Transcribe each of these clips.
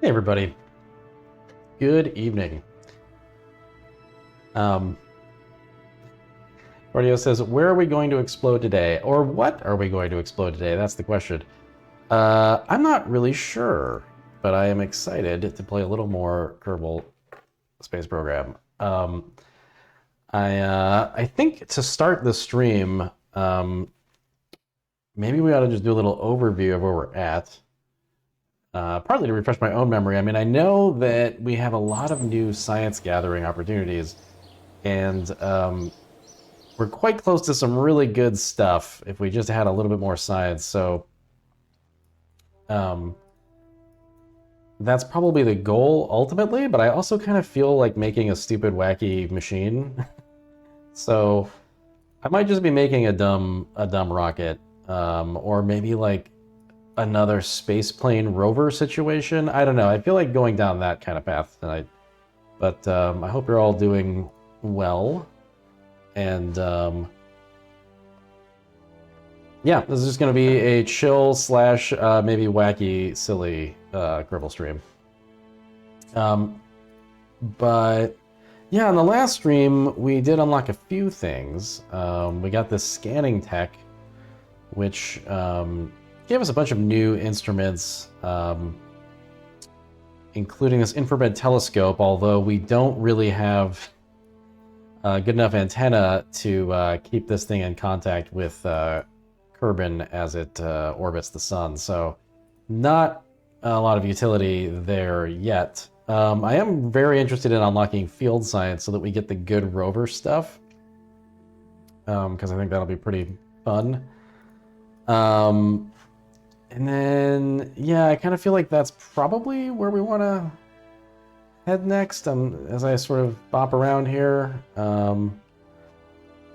Hey everybody, good evening. Cardio says, where are we going to explode today? Or what are we going to explode today? That's the question. I'm not really sure, but I am excited to play a little more Kerbal Space Program. I think to start the stream, maybe we ought to just do a little overview of where we're at. Partly to refresh my own memory. I mean, I know that we have a lot of new science gathering opportunities, and we're quite close to some really good stuff if we just had a little bit more science. So that's probably the goal ultimately, but I also kind of feel like making a stupid, wacky machine. So I might just be making a dumb rocket, or maybe like another space plane rover situation. I don't know. I feel like going down that kind of path tonight. But I hope you're all doing well. And yeah, this is just going to be a chill slash maybe wacky, silly Kerbal stream. But yeah, in the last stream, we did unlock a few things. We got this scanning tech, which gave us a bunch of new instruments, including this infrared telescope, although we don't really have a good enough antenna to keep this thing in contact with Kerbin as it orbits the sun. So not a lot of utility there yet. I am very interested in unlocking field science so that we get the good rover stuff, because I think that'll be pretty fun. And then, yeah, I kind of feel like that's probably where we want to head next. As I sort of bop around here,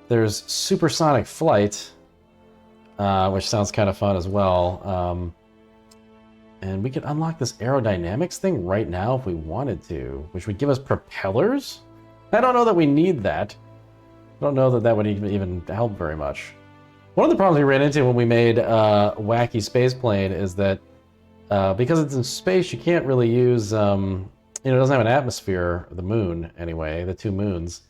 there's supersonic flight, which sounds kind of fun as well. And we could unlock this aerodynamics thing right now if we wanted to, which would give us propellers. I don't know that we need that. I don't know that that would even help very much. One of the problems we ran into when we made Wacky Space Plane is that because it's in space, you can't really use, it doesn't have an atmosphere, the moon anyway, the two moons.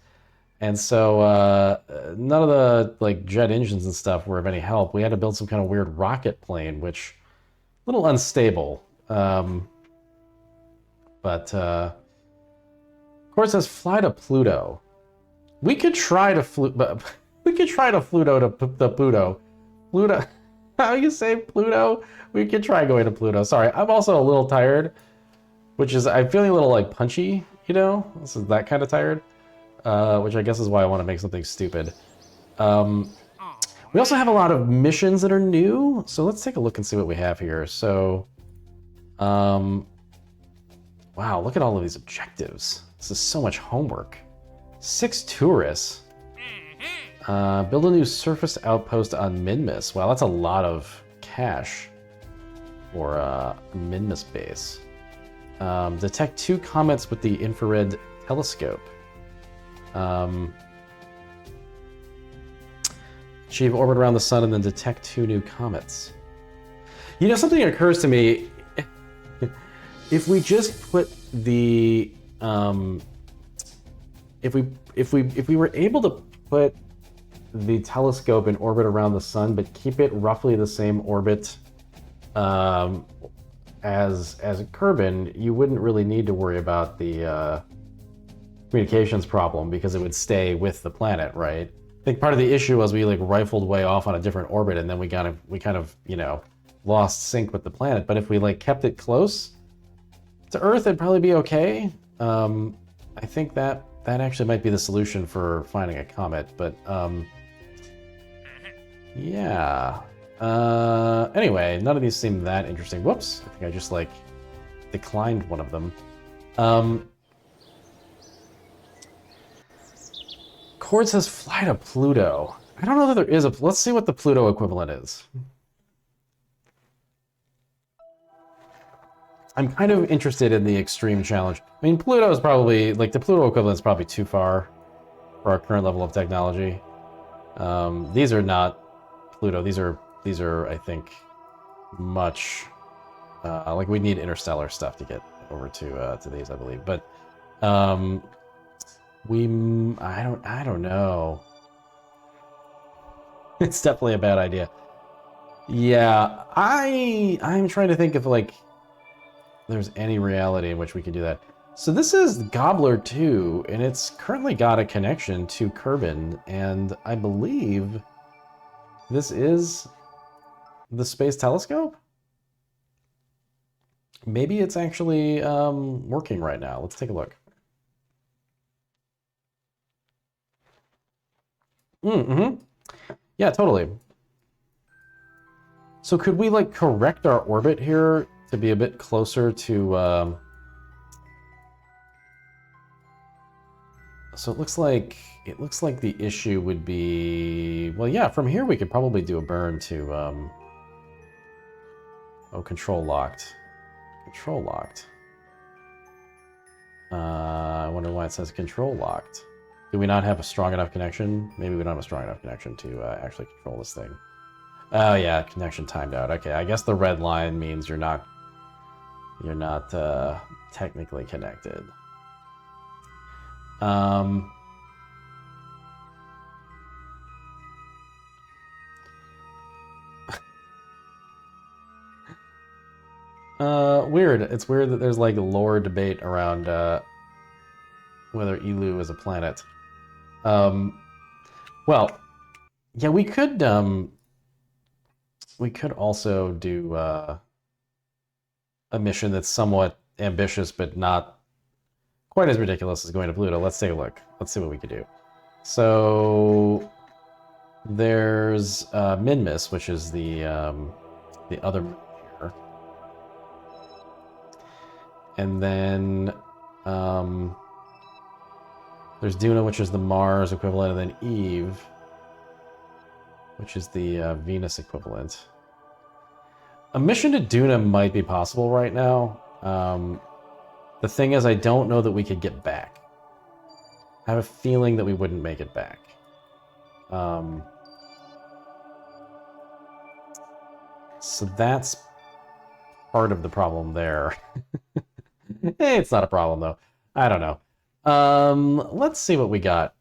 And so none of the like jet engines and stuff were of any help. We had to build some kind of weird rocket plane, which a little unstable. But of course, it says fly to Pluto. We could try to we could try to Pluto to the Pluto. Pluto, how do you say Pluto? We could try going to Pluto. Sorry, I'm also a little tired, which is, I'm feeling a little like punchy, This is that kind of tired, which I guess is why I want to make something stupid. We also have a lot of missions that are new, so let's take a look and see what we have here. So, wow, look at all of these objectives. This is so much homework. 6 tourists. Build a new surface outpost on Minmus. Wow, that's a lot of cash for a Minmus base. Detect 2 comets with the infrared telescope. Achieve orbit around the sun and then detect 2 new comets. Something occurs to me. If we just put the if we were able to put the telescope in orbit around the sun, but keep it roughly the same orbit as a Kerbin, you wouldn't really need to worry about the communications problem because it would stay with the planet, right? I think part of the issue was we like rifled way off on a different orbit, and then we kind of lost sync with the planet. But if we like kept it close to Earth, it'd probably be okay. I think that actually might be the solution for finding a comet, but yeah. Anyway, none of these seem that interesting. Whoops, I think I just like declined one of them. Cord says fly to Pluto. I don't know that there is a... Let's see what the Pluto equivalent is. I'm kind of interested in the extreme challenge. I mean, Pluto is probably... Like, the Pluto equivalent is probably too far for our current level of technology. These are not Pluto. These are, I think, much... like, we need interstellar stuff to get over to these, I believe. But I don't know. It's definitely a bad idea. Yeah, I'm trying to think if like there's any reality in which we can do that. So this is Gobbler 2, and it's currently got a connection to Kerbin, and I believe this is the space telescope? Maybe it's actually working right now. Let's take a look. Mm-hmm. Yeah, totally. So could we like correct our orbit here to be a bit closer to so it looks like the issue would be, well, yeah, from here we could probably do a burn to oh, control locked. Control locked. I wonder why it says control locked. Do we not have a strong enough connection? Maybe we don't have a strong enough connection to actually control this thing. Oh yeah, connection timed out. Okay, I guess the red line means you're not technically connected. Weird. It's weird that there's like lore debate around whether Elu is a planet. Well, yeah, we could also do a mission that's somewhat ambitious but not quite as ridiculous as going to Pluto. Let's take a look. Let's see what we could do. So there's Minmus, which is the other moon here, and then there's Duna, which is the Mars equivalent, and then Eve, which is the Venus equivalent. A mission to Duna might be possible right now. The thing is, I don't know that we could get back. I have a feeling that we wouldn't make it back. So that's part of the problem there. It's not a problem, though. I don't know. Let's see what we got.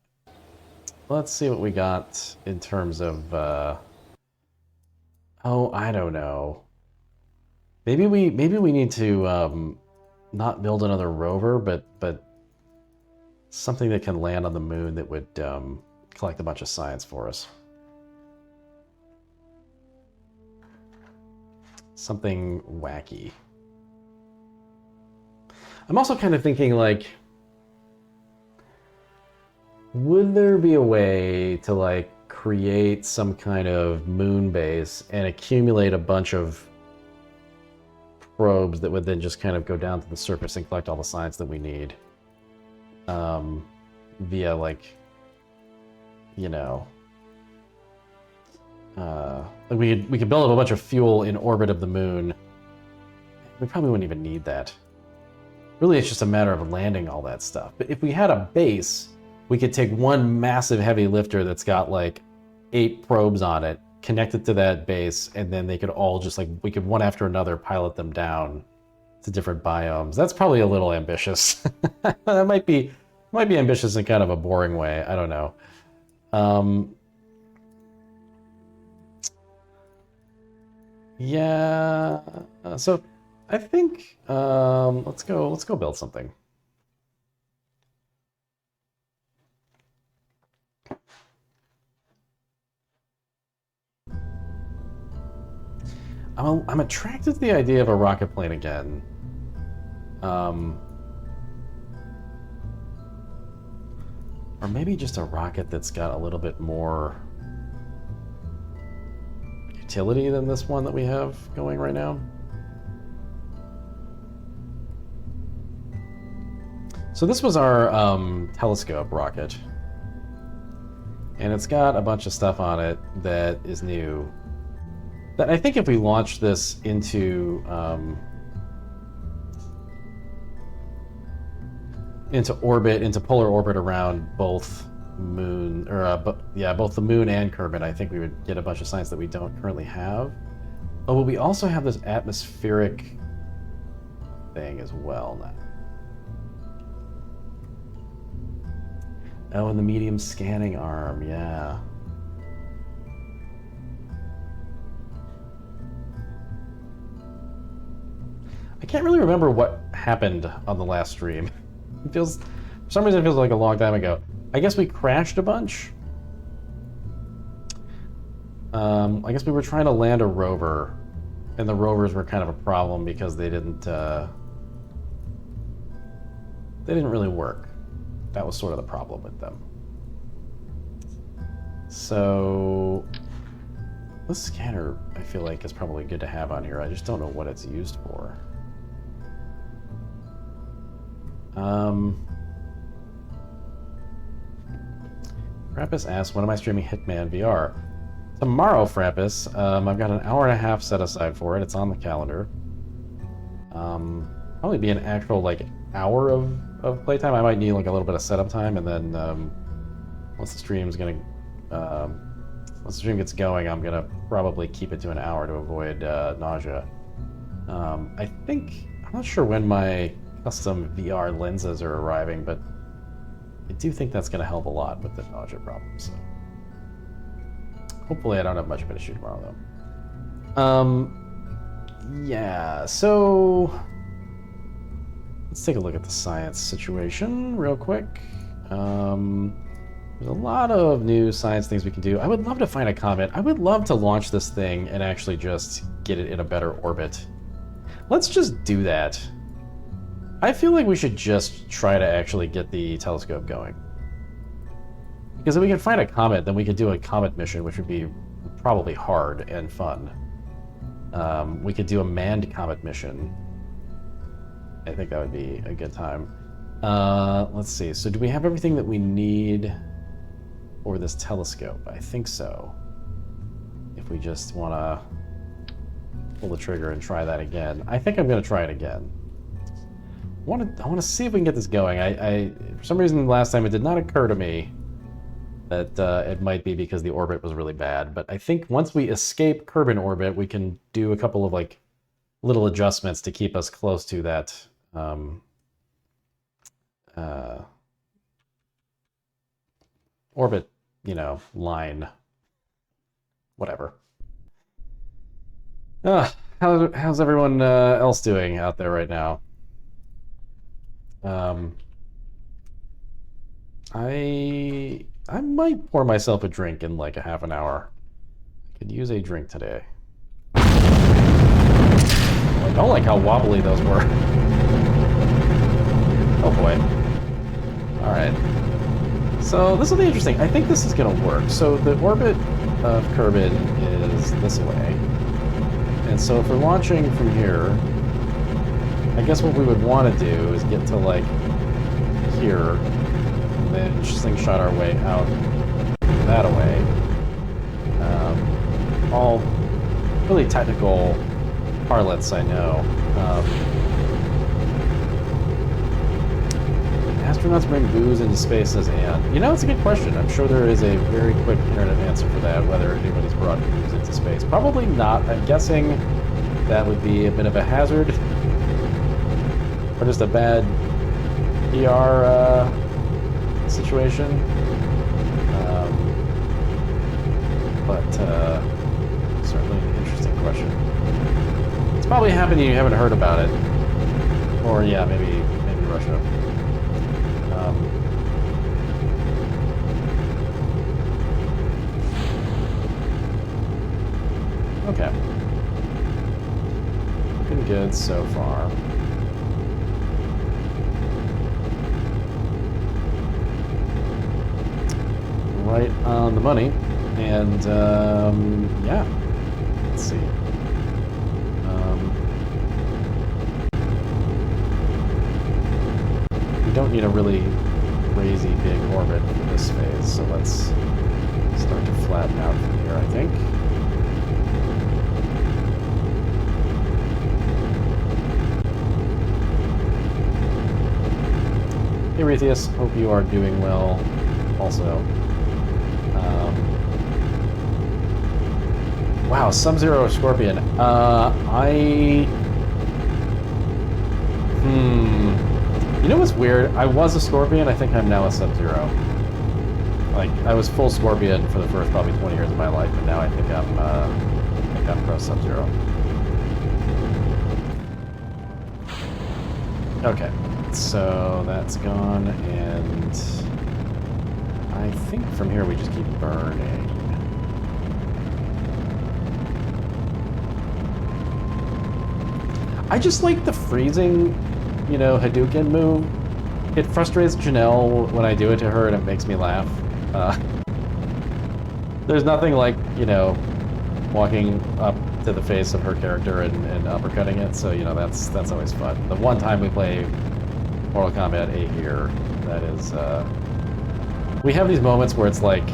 Let's see what we got in terms of, oh, I don't know. Maybe we need to, not build another rover, but something that can land on the moon that would, collect a bunch of science for us. Something wacky. I'm also kind of thinking, like, would there be a way to, like, create some kind of moon base and accumulate a bunch of probes that would then just kind of go down to the surface and collect all the science that we need? Via, like, you know... like we could build up a bunch of fuel in orbit of the moon. We probably wouldn't even need that. Really, it's just a matter of landing all that stuff. But if we had a base, we could take one massive heavy lifter that's got like 8 probes on it, connect it to that base, and then they could all just like, we could one after another pilot them down to different biomes. That's probably a little ambitious. That might be ambitious in kind of a boring way. I don't know. Yeah. So I think let's go build something. I'm attracted to the idea of a rocket plane again. Or maybe just a rocket that's got a little bit more utility than this one that we have going right now. So this was our telescope rocket. And it's got a bunch of stuff on it that is new. That I think if we launch this into orbit, into polar orbit around both moon, or both the moon and Kerbin, I think we would get a bunch of science that we don't currently have. Oh, but we also have this atmospheric thing as well now. Oh, and the medium scanning arm, yeah. I can't really remember what happened on the last stream. It feels, for some reason, it feels like a long time ago. I guess we crashed a bunch. I guess we were trying to land a rover, and the rovers were kind of a problem because they didn't really work. That was sort of the problem with them. So this scanner, I feel like, is probably good to have on here. I just don't know what it's used for. Frappus asks, when am I streaming Hitman VR? Tomorrow, Frappus. I've got an hour and a half set aside for it. It's on the calendar. Probably be an actual, like, hour of playtime. I might need, like, a little bit of setup time, and then once the stream gets going, I'm gonna probably keep it to an hour to avoid nausea. I think, I'm not sure when my custom VR lenses are arriving, but I do think that's gonna help a lot with the nausea problem, so. Hopefully I don't have much of an issue tomorrow, though. Yeah, so let's take a look at the science situation real quick. There's a lot of new science things we can do. I would love to find a comet. I would love to launch this thing and actually just get it in a better orbit. Let's just do that. I feel like we should just try to actually get the telescope going. Because if we can find a comet, then we could do a comet mission, which would be probably hard and fun. We could do a manned comet mission. I think that would be a good time. Let's see. So do we have everything that we need for this telescope? I think so. If we just want to pull the trigger and try that again. I think I'm going to try it again. I want to see if we can get this going. For some reason, last time it did not occur to me that it might be because the orbit was really bad. But I think once we escape Kerbal orbit, we can do a couple of like little adjustments to keep us close to that orbit, you know, line. Whatever. How's everyone else doing out there right now? I might pour myself a drink in like a half an hour. I could use a drink today. I don't like how wobbly those were. Oh boy. Alright. So this will be interesting. I think this is going to work. So the orbit of Kerbal is this way. And so if we're launching from here, I guess what we would want to do is get to like here, and then slingshot our way out that way. All really technical parlance, I know. Astronauts bring booze into space, says Anne. You know, it's a good question. I'm sure there is a very quick internet answer for that, whether anybody's brought booze into space. Probably not. I'm guessing that would be a bit of a hazard. Or just a bad PR situation. But certainly an interesting question. It's probably happening and you haven't heard about it. Or yeah, maybe Russia. Okay. Looking good so far. Right on the money. And, yeah. Let's see. We don't need a really crazy big orbit for this phase, so let's start to flatten out from here, I think. Hey, Retheus, hope you are doing well also. Wow, Sub-Zero Scorpion. I You know what's weird? I was a Scorpion. I think I'm now a Sub-Zero. Like, I was full Scorpion for the first probably 20 years of my life, and now I think I'm pro Sub-Zero. Okay, so that's gone, and I think from here we just keep burning. I just like the freezing, you know, Hadouken move. It frustrates Janelle when I do it to her, and it makes me laugh. There's nothing like, you know, walking up to the face of her character and uppercutting it, so, you know, that's always fun. The one time we play Mortal Kombat 8 here, that is, we have these moments where it's like,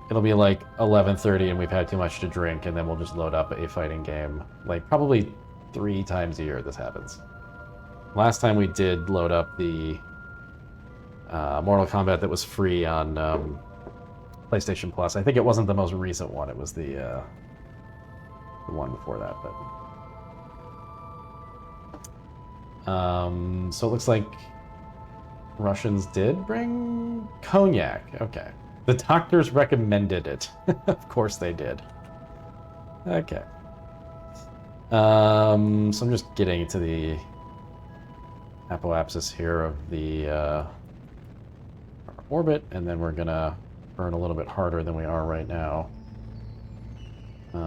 it'll be like 11:30 and we've had too much to drink, and then we'll just load up a fighting game. Like, probably 3 times a year this happens. Last time we did load up the Mortal Kombat that was free on PlayStation Plus. I think it wasn't the most recent one. It was the one before that. But so it looks like Russians did bring cognac. Okay. The doctors recommended it. Of course they did. Okay. So I'm just getting to the apoapsis here of the orbit, and then we're gonna burn a little bit harder than we are right now. I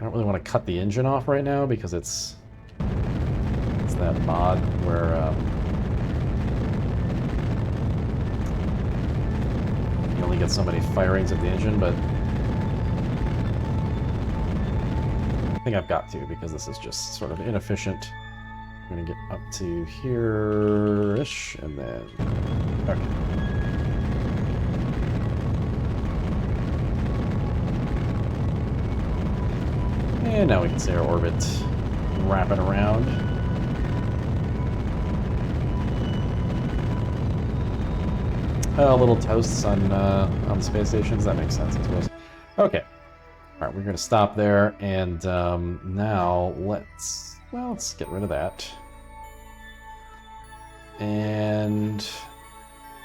don't really want to cut the engine off right now because it's that mod where you only get so many firings of the engine, but I think I've got to because this is just sort of inefficient. I'm gonna get up to here-ish, and then... Okay. And now we can see our orbit wrapping around. Little toasts on space stations. That makes sense, I suppose. Okay. All right, we're going to stop there, and now let's get rid of that. And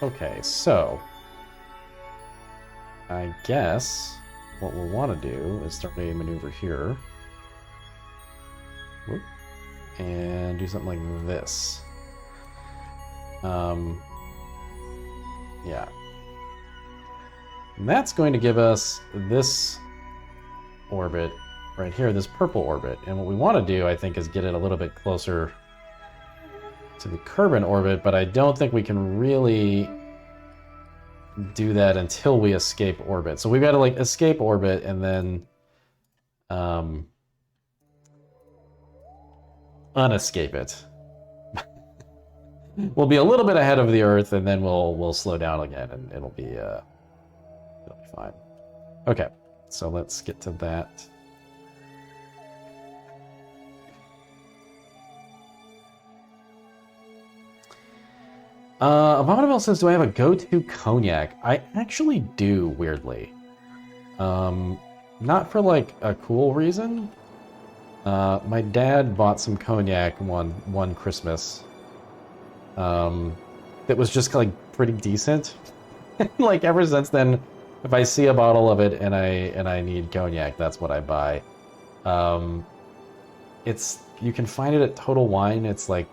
okay, so I guess what we'll want to do is start a maneuver here. Whoop. And do something like this. Yeah. And that's going to give us this orbit right here, this purple orbit. And what we want to do, I think, is get it a little bit closer to the Kerbal orbit, but I don't think we can really do that until we escape orbit. So we've got to, like, escape orbit and then unescape it. We'll be a little bit ahead of the Earth, and then we'll slow down again, and it'll be fine. Okay, so let's get to that. Abominable says, do I have a go-to cognac? I actually do, weirdly. Not for, like, a cool reason. My dad bought some cognac one Christmas. That was just, like, pretty decent. Like, ever since then, if I see a bottle of it and I need cognac, that's what I buy. You can find it at Total Wine. It's like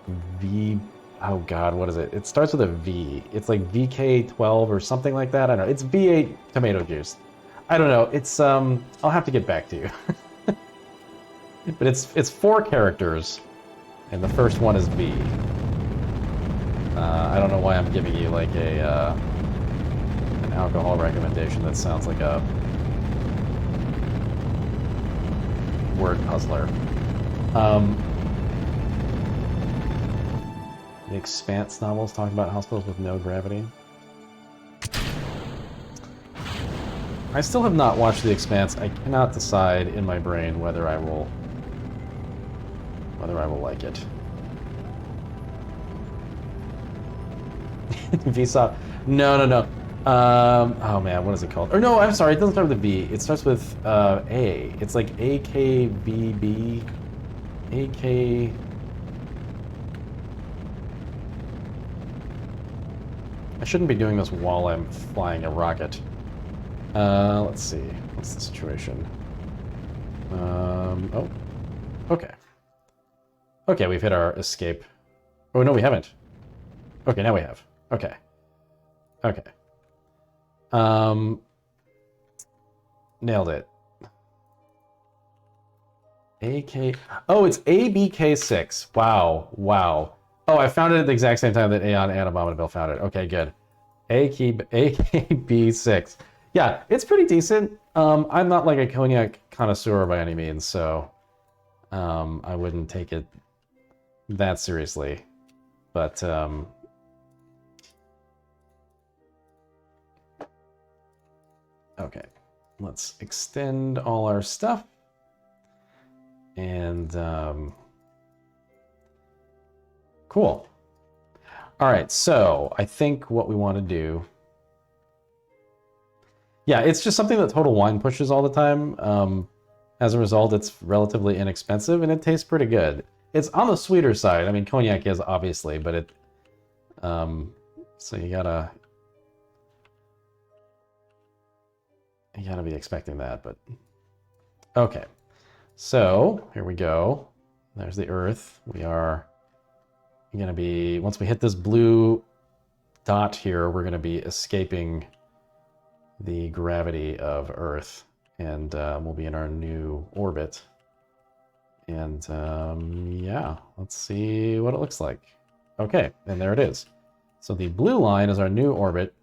oh god, what is it? It starts with a V. It's like VK12 or something like that. I don't know. It's V8 tomato juice. I don't know. It's I'll have to get back to you. But it's 4 characters, and the first one is V. I don't know why I'm giving you like an alcohol recommendation that sounds like a word puzzler. The Expanse novels talk about hospitals with no gravity. I still have not watched The Expanse. I cannot decide in my brain whether I will like it. Vsauce. No. Oh man, what is it called? Or no, I'm sorry, it doesn't start with a V. It starts with A. It's like AKBB. AK. I shouldn't be doing this while I'm flying a rocket. Let's see. What's the situation? Oh. Okay. Okay, we've hit our escape. Oh, no, we haven't. Okay, now we have. Okay. Okay. Nailed it. AK. Oh, it's ABK6. Wow. Wow. Oh, I found it at the exact same time that Aeon and Abominable found it. Okay, good. AKB6. Yeah, it's pretty decent. I'm not like a cognac connoisseur by any means, so I wouldn't take it that seriously. But okay, let's extend all our stuff. And cool. All right, so I think what we want to do... Yeah, it's just something that Total Wine pushes all the time. As a result, it's relatively inexpensive, and it tastes pretty good. It's on the sweeter side. I mean, cognac is, obviously, but it... so you gotta be expecting that, but... Okay. So, here we go. There's the Earth. We are going to be, once we hit this blue dot here, we're going to be escaping the gravity of Earth, and we'll be in our new orbit. And yeah, let's see what it looks like. Okay, and there it is. So the blue line is our new orbit,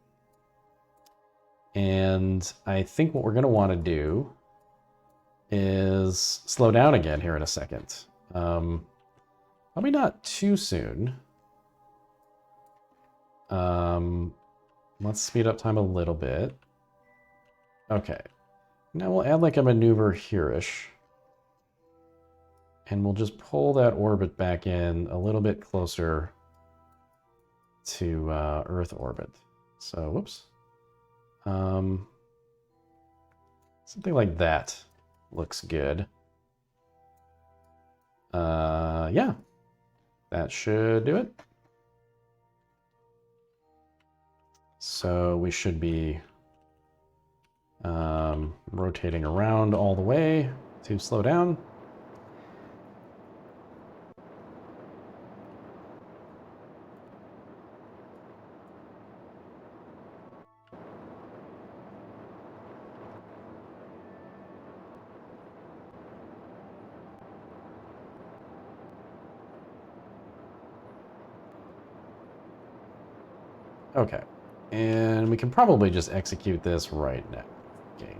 and I think what we're going to want to do is slow down again here in a second. Probably not too soon. Let's speed up time a little bit. Okay. Now we'll add like a maneuver here-ish. And we'll just pull that orbit back in a little bit closer to Earth orbit. So, whoops. Something like that. Looks good. Yeah, that should do it. So we should be rotating around all the way to slow down. Okay, and we can probably just execute this right now. Okay.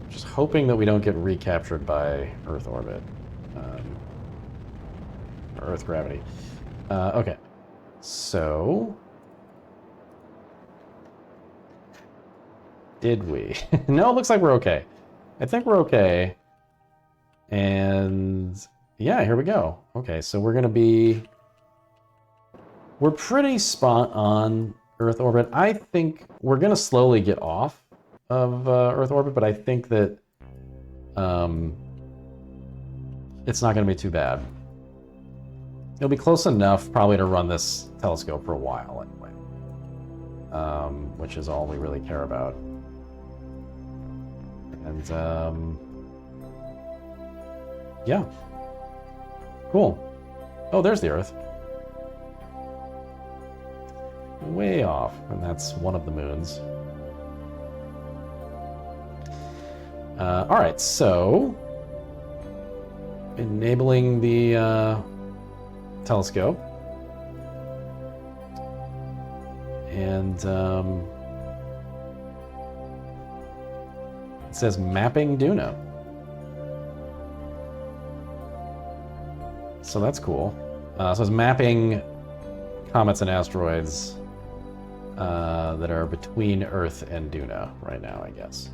Just hoping that we don't get recaptured by Earth orbit. Or Earth gravity. Okay, so... Did we? No, it looks like we're okay. I think we're okay. And... yeah, here we go. Okay, so we're pretty spot on Earth orbit. I think we're gonna slowly get off of Earth orbit, but I think that it's not gonna be too bad. It'll be close enough probably to run this telescope for a while anyway, which is all we really care about. And yeah. Cool. Oh, there's the Earth. Way off, and that's one of the moons. All right, so enabling the telescope, and it says mapping Duna. So that's cool. So it's mapping comets and asteroids that are between Earth and Duna right now, I guess.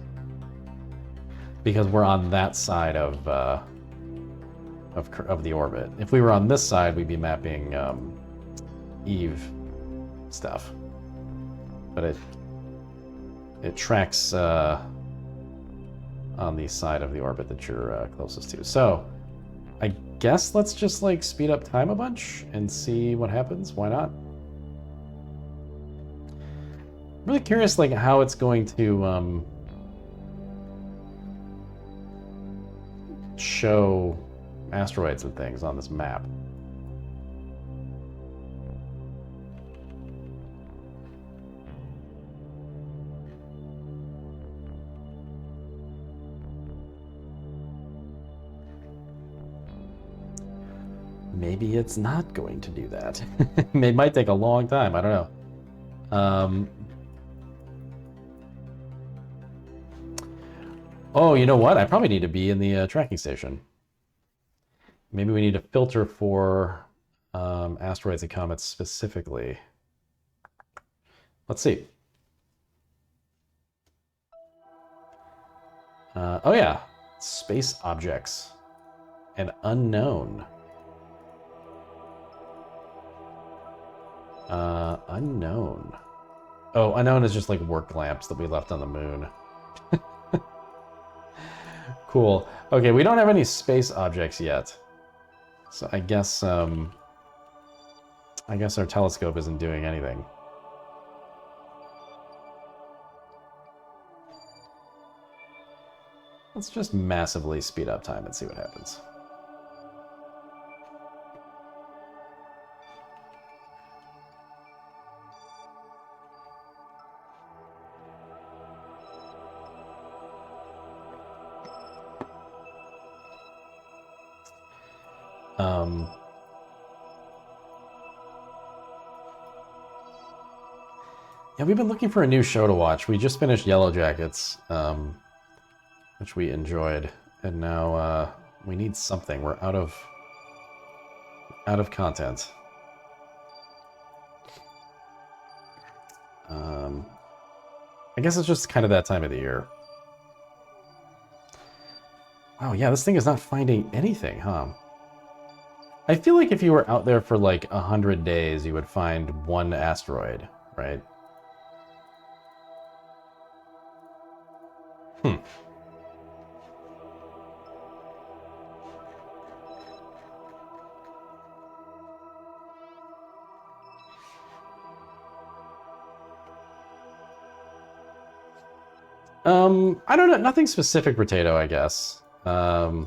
Because we're on that side of the orbit. If we were on this side, we'd be mapping Eve stuff. But it tracks on the side of the orbit that you're closest to. So I guess let's just like speed up time a bunch and see what happens. Why not? I'm really curious like how it's going to show asteroids and things on this map. Maybe it's not going to do that. It might take a long time. I don't know. Oh, you know what? I probably need to be in the tracking station. Maybe we need to filter for asteroids and comets specifically. Let's see. Oh yeah, space objects and unknown. Unknown. Oh, unknown is just like work lamps that we left on the moon. Cool. Okay, we don't have any space objects yet. So I guess our telescope isn't doing anything. Let's just massively speed up time and see what happens. Yeah, we've been looking for a new show to watch. We just finished Yellow Jackets, which we enjoyed, and now we need something. We're out of content. I guess it's just kind of that time of the year. Wow, yeah, this thing is not finding anything, huh? I feel like if you were out there for like 100 days, you would find one asteroid, right? I don't know. Nothing specific, Potato, I guess. Yeah,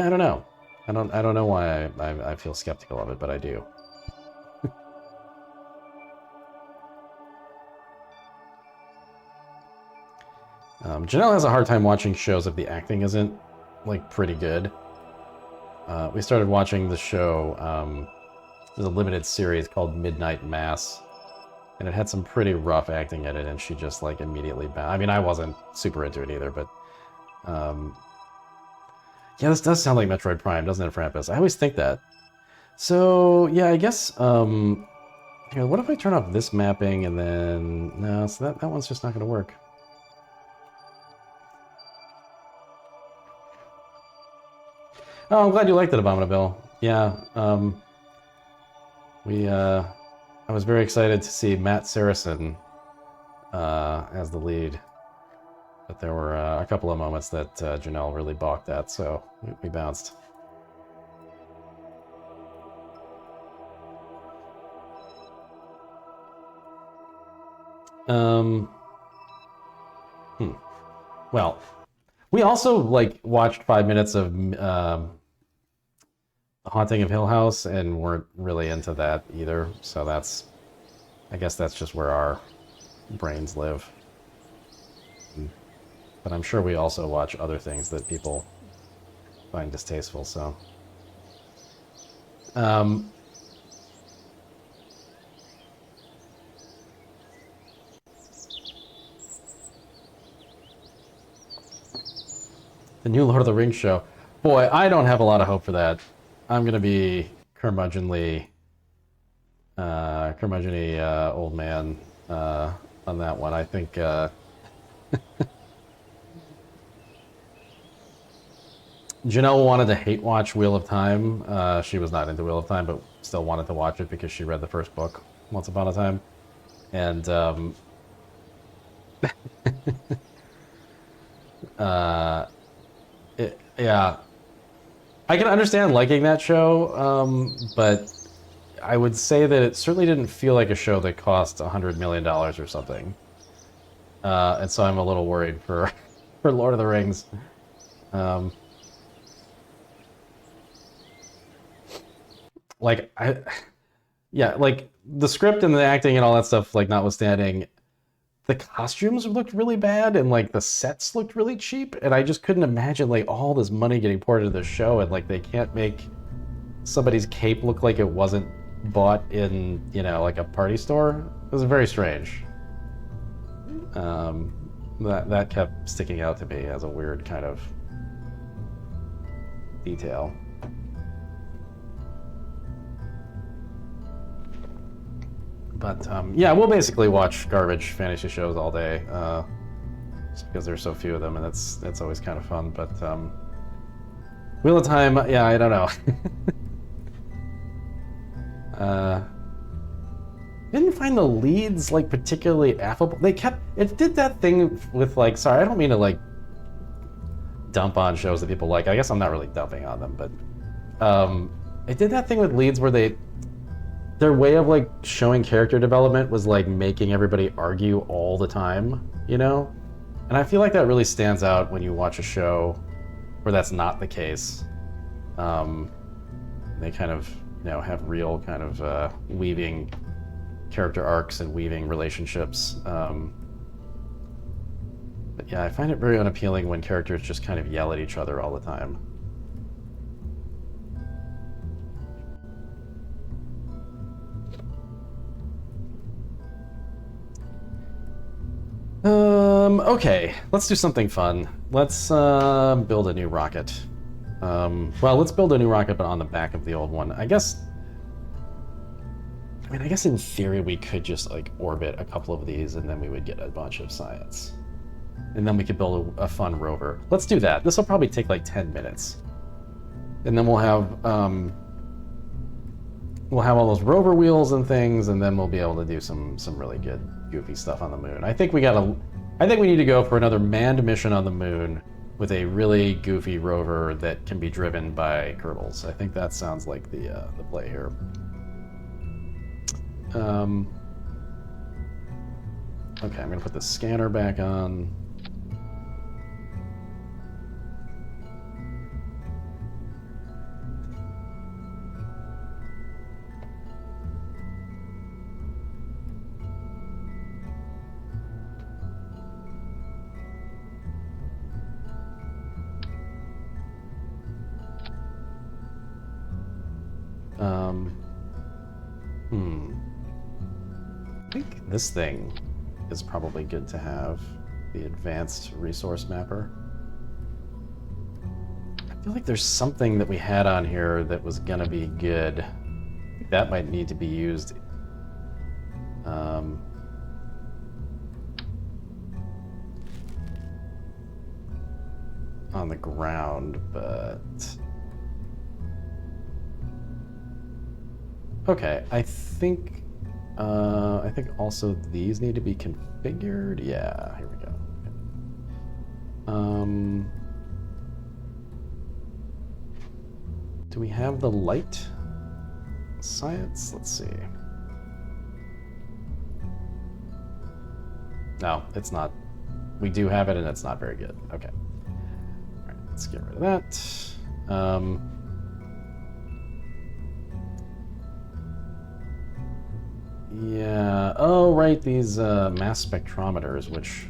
I don't know. I don't know why I feel skeptical of it, but I do. Janelle has a hard time watching shows if the acting isn't, like, pretty good. We started watching the show, there's a limited series called Midnight Mass, and it had some pretty rough acting in it, and she just, like, immediately I mean, I wasn't super into it either, but, yeah, this does sound like Metroid Prime, doesn't it, Frampus? I always think that. So, yeah, I guess, here, what if I turn off this mapping and then... No, so that one's just not going to work. Oh, I'm glad you liked it, Abominable. Yeah, I was very excited to see Matt Saracen as the lead. But there were a couple of moments that Janelle really balked at, so we bounced. Well, we also like watched 5 minutes of Haunting of Hill House and weren't really into that either. So I guess that's just where our brains live. But I'm sure we also watch other things that people find distasteful, so. The new Lord of the Rings show. Boy, I don't have a lot of hope for that. I'm gonna be curmudgeonly old man on that one. I think Janelle wanted to hate watch Wheel of Time. She was not into Wheel of Time, but still wanted to watch it because she read the first book once upon a time. And uh, yeah, I can understand liking that show, but I would say that it certainly didn't feel like a show that cost $100 million or something. And so I'm a little worried for for Lord of the Rings. Um, like I, yeah, like the script and the acting and all that stuff, like notwithstanding, the costumes looked really bad and like the sets looked really cheap, and I just couldn't imagine like all this money getting poured into the show and like they can't make somebody's cape look like it wasn't bought in, you know, like a party store. It was very strange. That kept sticking out to me as a weird kind of detail. But yeah, we'll basically watch garbage fantasy shows all day, just because there's so few of them, and that's always kind of fun. But Wheel of Time, yeah, I don't know. Didn't find the leads like particularly affable. It did that thing with like, sorry, I don't mean to like dump on shows that people like. I guess I'm not really dumping on them, but it did that thing with leads where their way of like showing character development was like making everybody argue all the time, you know? And I feel like that really stands out when you watch a show where that's not the case. They kind of, you know, have real kind of weaving character arcs and weaving relationships. But yeah, I find it very unappealing when characters just kind of yell at each other all the time. Okay, let's do something fun. Let's build a new rocket. Well, let's build a new rocket, but on the back of the old one. I mean, I guess in theory we could just like orbit a couple of these and then we would get a bunch of science. And then we could build a fun rover. Let's do that. This will probably take like 10 minutes. And then we'll have all those rover wheels and things, and then we'll be able to do some really good goofy stuff on the moon. I think we need to go for another manned mission on the moon with a really goofy rover that can be driven by Kerbals. I think that sounds like the play here. Okay, I'm gonna put the scanner back on. I think this thing is probably good to have, the advanced resource mapper. I feel like there's something that we had on here that was gonna be good. That might need to be used. On the ground, but... Okay, I think also these need to be configured. Yeah, here we go. Do we have the light science? Let's see. No, it's not. We do have it, and it's not very good. Okay. All right, let's get rid of that. Yeah. Oh, right. These mass spectrometers, which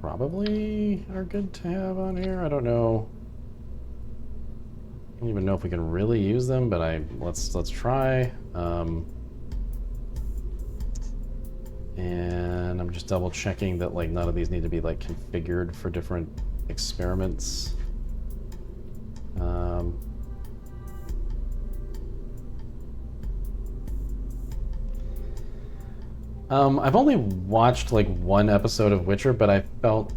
probably are good to have on here. I don't know. I don't even know if we can really use them, but let's try. And I'm just double checking that like none of these need to be like configured for different experiments. I've only watched like one episode of Witcher, but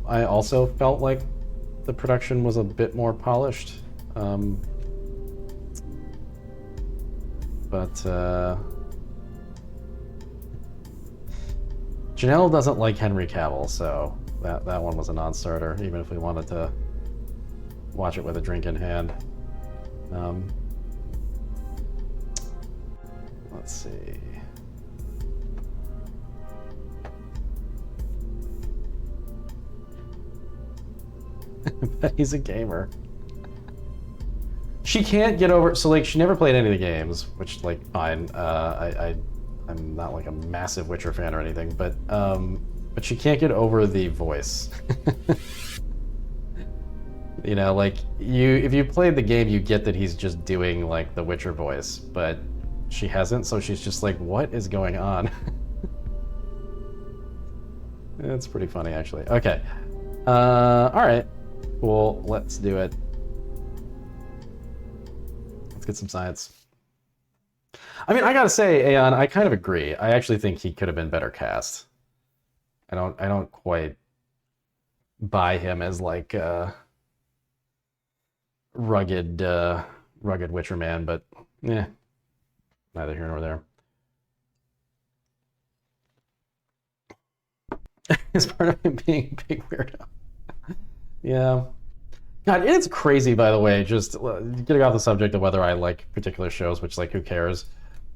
I also felt like the production was a bit more polished. But Janelle doesn't like Henry Cavill, so that one was a non-starter, even if we wanted to watch it with a drink in hand. Let's see. But he's a gamer. She can't get over, so like she never played any of the games, which like fine. I'm not like a massive Witcher fan or anything, but she can't get over the voice. You know, like if you played the game, you get that he's just doing like the Witcher voice, but she hasn't, so she's just like, what is going on? It's pretty funny actually. Okay. All right. Cool. Let's do it. Let's get some science. I mean, I gotta say, Aeon, I kind of agree. I actually think he could have been better cast. I don't quite buy him as like rugged Witcher man, but yeah, neither here nor there. It's part of him being a big weirdo. Yeah. God, it's crazy, by the way, just getting off the subject of whether I like particular shows, which, like, who cares?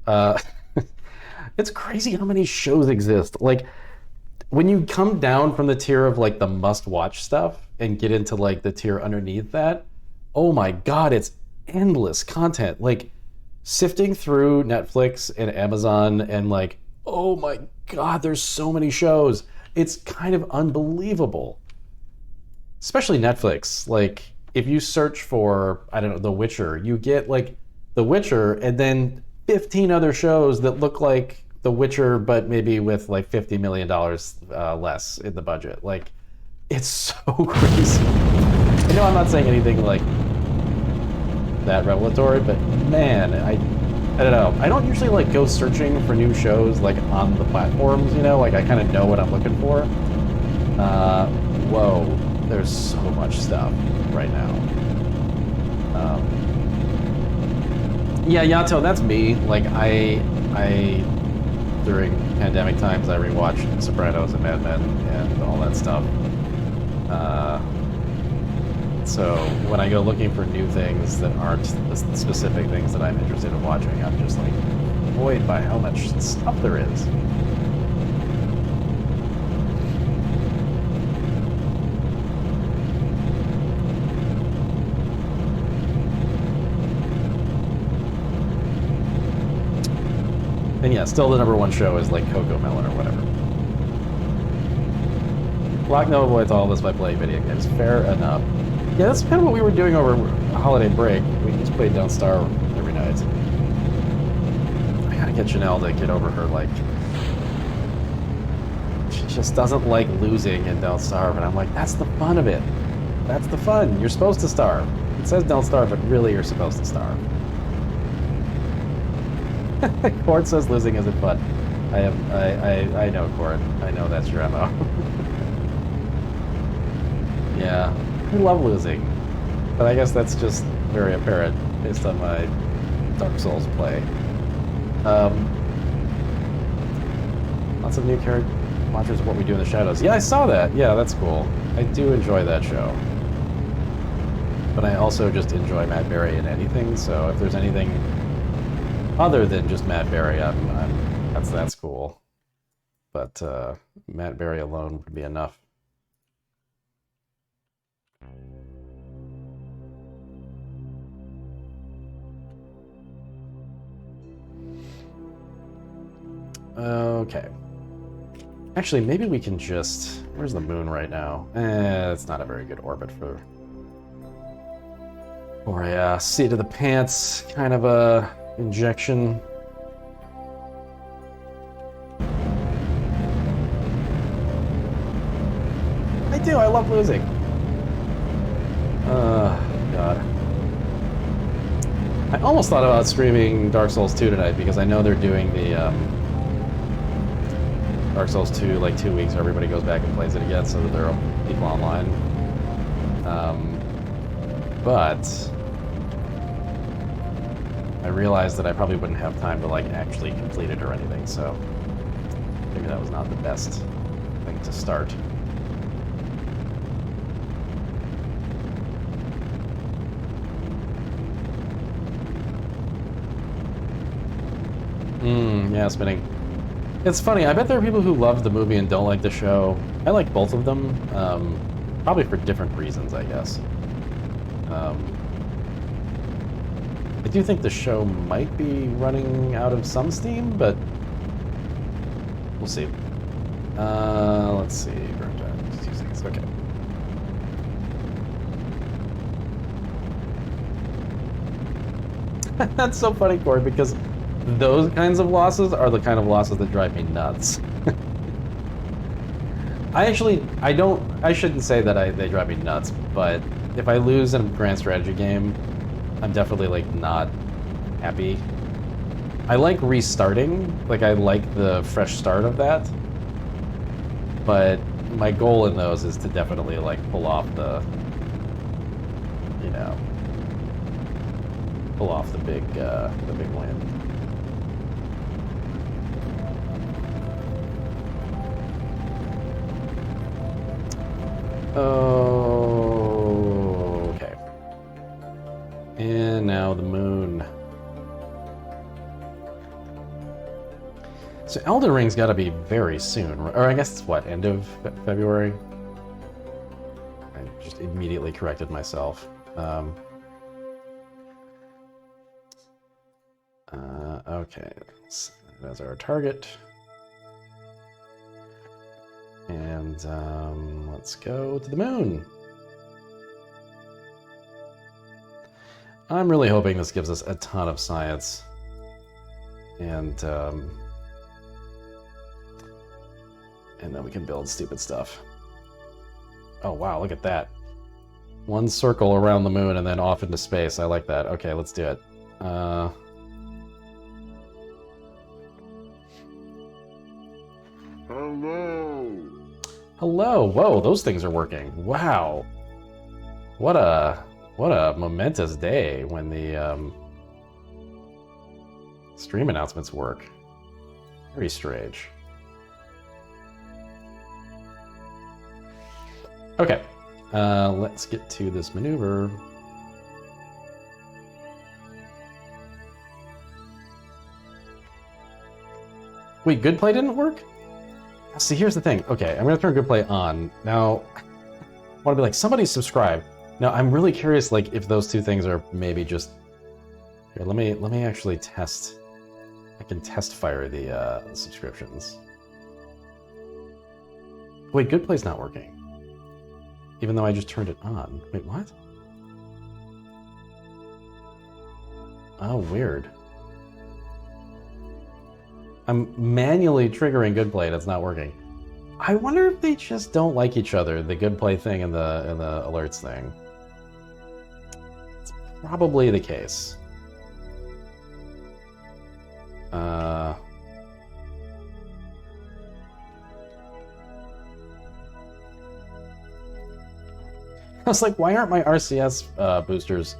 It's crazy how many shows exist. Like, when you come down from the tier of, like, the must-watch stuff and get into, like, the tier underneath that, oh my God, it's endless content. Like, sifting through Netflix and Amazon and, like, oh my God, there's so many shows. It's kind of unbelievable. Especially Netflix. Like, if you search for, I don't know, The Witcher, you get, like, The Witcher and then 15 other shows that look like The Witcher, but maybe with, like, $50 million less in the budget. Like, it's so crazy. I know I'm not saying anything, like, that revelatory, but, man, I don't know. I don't usually, like, go searching for new shows, like, on the platforms, you know? Like, I kind of know what I'm looking for. Whoa. There's so much stuff right now. Yeah, Yato, that's me. Like, I during pandemic times, I rewatched Sopranos and Mad Men and all that stuff. So when I go looking for new things that aren't the specific things that I'm interested in watching, I'm just like annoyed by how much stuff there is. And yeah, still the #1 show is like Coco Melon or whatever. Black Nova avoids all this by playing video games. Fair enough. Yeah, that's kind of what we were doing over holiday break. We just played Don't Starve every night. I gotta get Janelle to get over her, like... She just doesn't like losing in Don't Starve, and I'm like, that's the fun of it. That's the fun. You're supposed to starve. It says don't starve, but really you're supposed to starve. Cord says losing isn't fun. I know, Cord. I know that's your MO. Yeah, I love losing, but I guess that's just very apparent based on my Dark Souls play. Lots of new character watchers of What We Do in the Shadows. Yeah, I saw that. Yeah, that's cool. I do enjoy that show, but I also just enjoy Matt Berry in anything. So if there's anything other than just Matt Berry, that's cool. But Matt Berry alone would be enough. Okay. Actually, maybe we can just... Where's the moon right now? It's not a very good orbit for a seat of the pants kind of a injection. I do, I love losing. God. I almost thought about streaming Dark Souls 2 tonight because I know they're doing the Dark Souls 2 like 2 weeks, so everybody goes back and plays it again so that there are people online. But I realized that I probably wouldn't have time to like actually complete it or anything, so maybe that was not the best thing to start. Yeah, spinning. It's funny, I bet there are people who love the movie and don't like the show. I like both of them, probably for different reasons, I guess. I do think the show might be running out of some steam, but we'll see. Let's see. 2 seconds. Okay. That's so funny, Corey, because those kinds of losses are the kind of losses that drive me nuts. I shouldn't say that they drive me nuts, but if I lose in a grand strategy game, I'm definitely, like, not happy. I like restarting, like, I like the fresh start of that, but my goal in those is to definitely, like, pull off the, you know, pull off the big win. Oh, okay. And now the moon. So Elden Ring's got to be very soon, or I guess it's what, end of February? I just immediately corrected myself. Okay, so that's our target. And let's go to the moon. I'm really hoping this gives us a ton of science. And then we can build stupid stuff. Oh wow, look at that. One circle around the moon and then off into space. I like that. Okay, let's do it. Hello. Hello. Whoa, those things are working. Wow. What a momentous day when the stream announcements work. Very strange. Okay. Let's get to this maneuver. Wait, good play didn't work? See, here's the thing. Okay, I'm gonna turn good play on. Now, I wanna be like, somebody subscribe. Now, I'm really curious, like, if those two things are maybe just... Here, let me actually test. I can test fire the subscriptions. Wait, good play's not working. Even though I just turned it on. Wait, what? Oh, weird. I'm manually triggering good play and it's not working. I wonder if they just don't like each other, the good play thing and the alerts thing. It's probably the case. I was like, why aren't my RCS boosters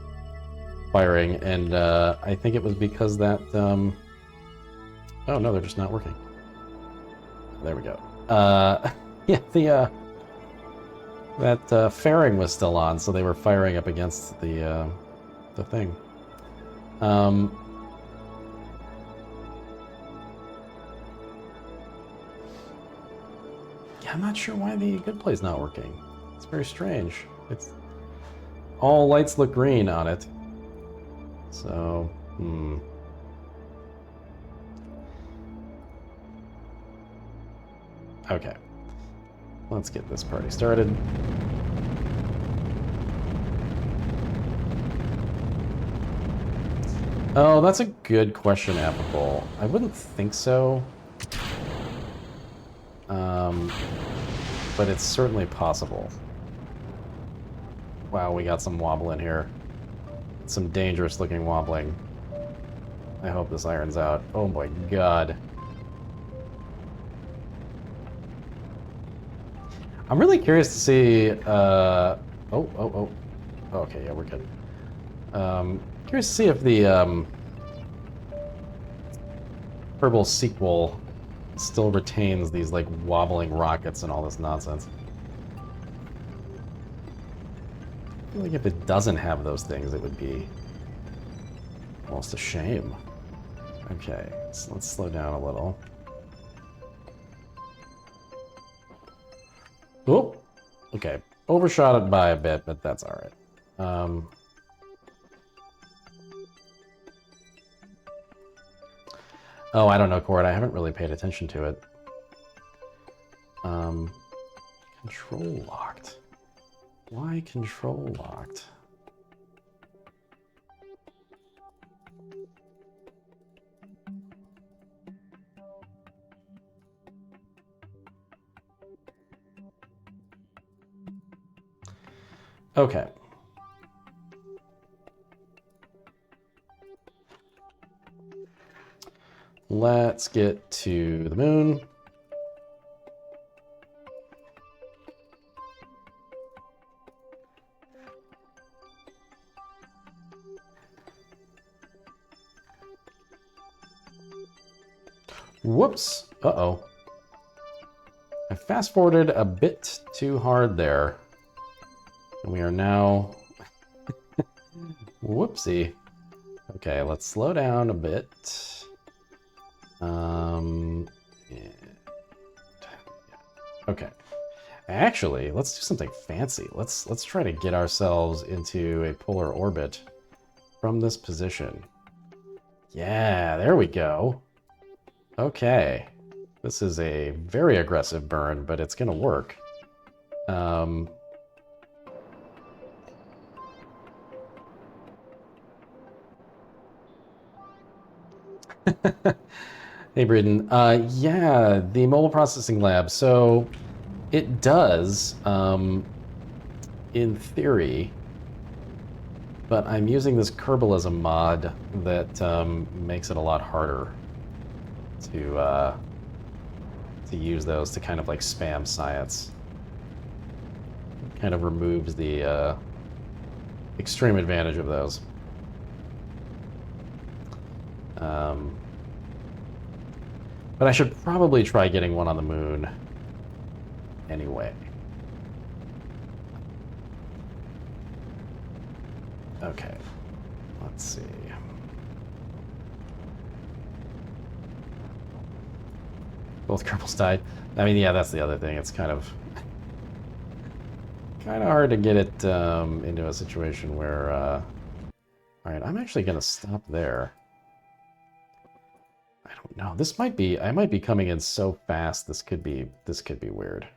firing? And I think it was because that... Oh no, they're just not working. There we go. Yeah, that fairing was still on, so they were firing up against the thing. Yeah, I'm not sure why the good play's not working. It's very strange. It's all lights look green on it. So, Okay, let's get this party started. Oh, that's a good question, Affable. I wouldn't think so. But it's certainly possible. Wow, we got some wobble in here. Some dangerous looking wobbling. I hope this irons out. Oh my god. I'm really curious to see Oh, oh, oh. Okay, yeah, we're good. Curious to see if the Kerbal sequel still retains these, like, wobbling rockets and all this nonsense. I feel like if it doesn't have those things, it would be almost a shame. Okay, so let's slow down a little. Oh, okay. Overshot it by a bit, but that's all right. Oh, I don't know, Cord. I haven't really paid attention to it. Control locked. Why control locked? Okay. Let's get to the moon. Whoops. Uh-oh. I fast-forwarded a bit too hard there. And we are now... Whoopsie. Okay, let's slow down a bit. Yeah. Okay. Actually, let's do something fancy. Let's try to get ourselves into a polar orbit from this position. Yeah, there we go. Okay. This is a very aggressive burn, but it's gonna work. Hey, Breeden. Yeah, the mobile processing lab. So it does, in theory, but I'm using this Kerbalism mod that makes it a lot harder to use those to kind of like spam science. Kind of removes the extreme advantage of those. But I should probably try getting one on the moon anyway. Okay, let's see. Both Kerbals died. I mean, yeah, that's the other thing. It's kind of hard to get it into a situation where. All right, I'm actually gonna stop there. I don't know. This might be. I might be coming in so fast. This could be. This could be weird.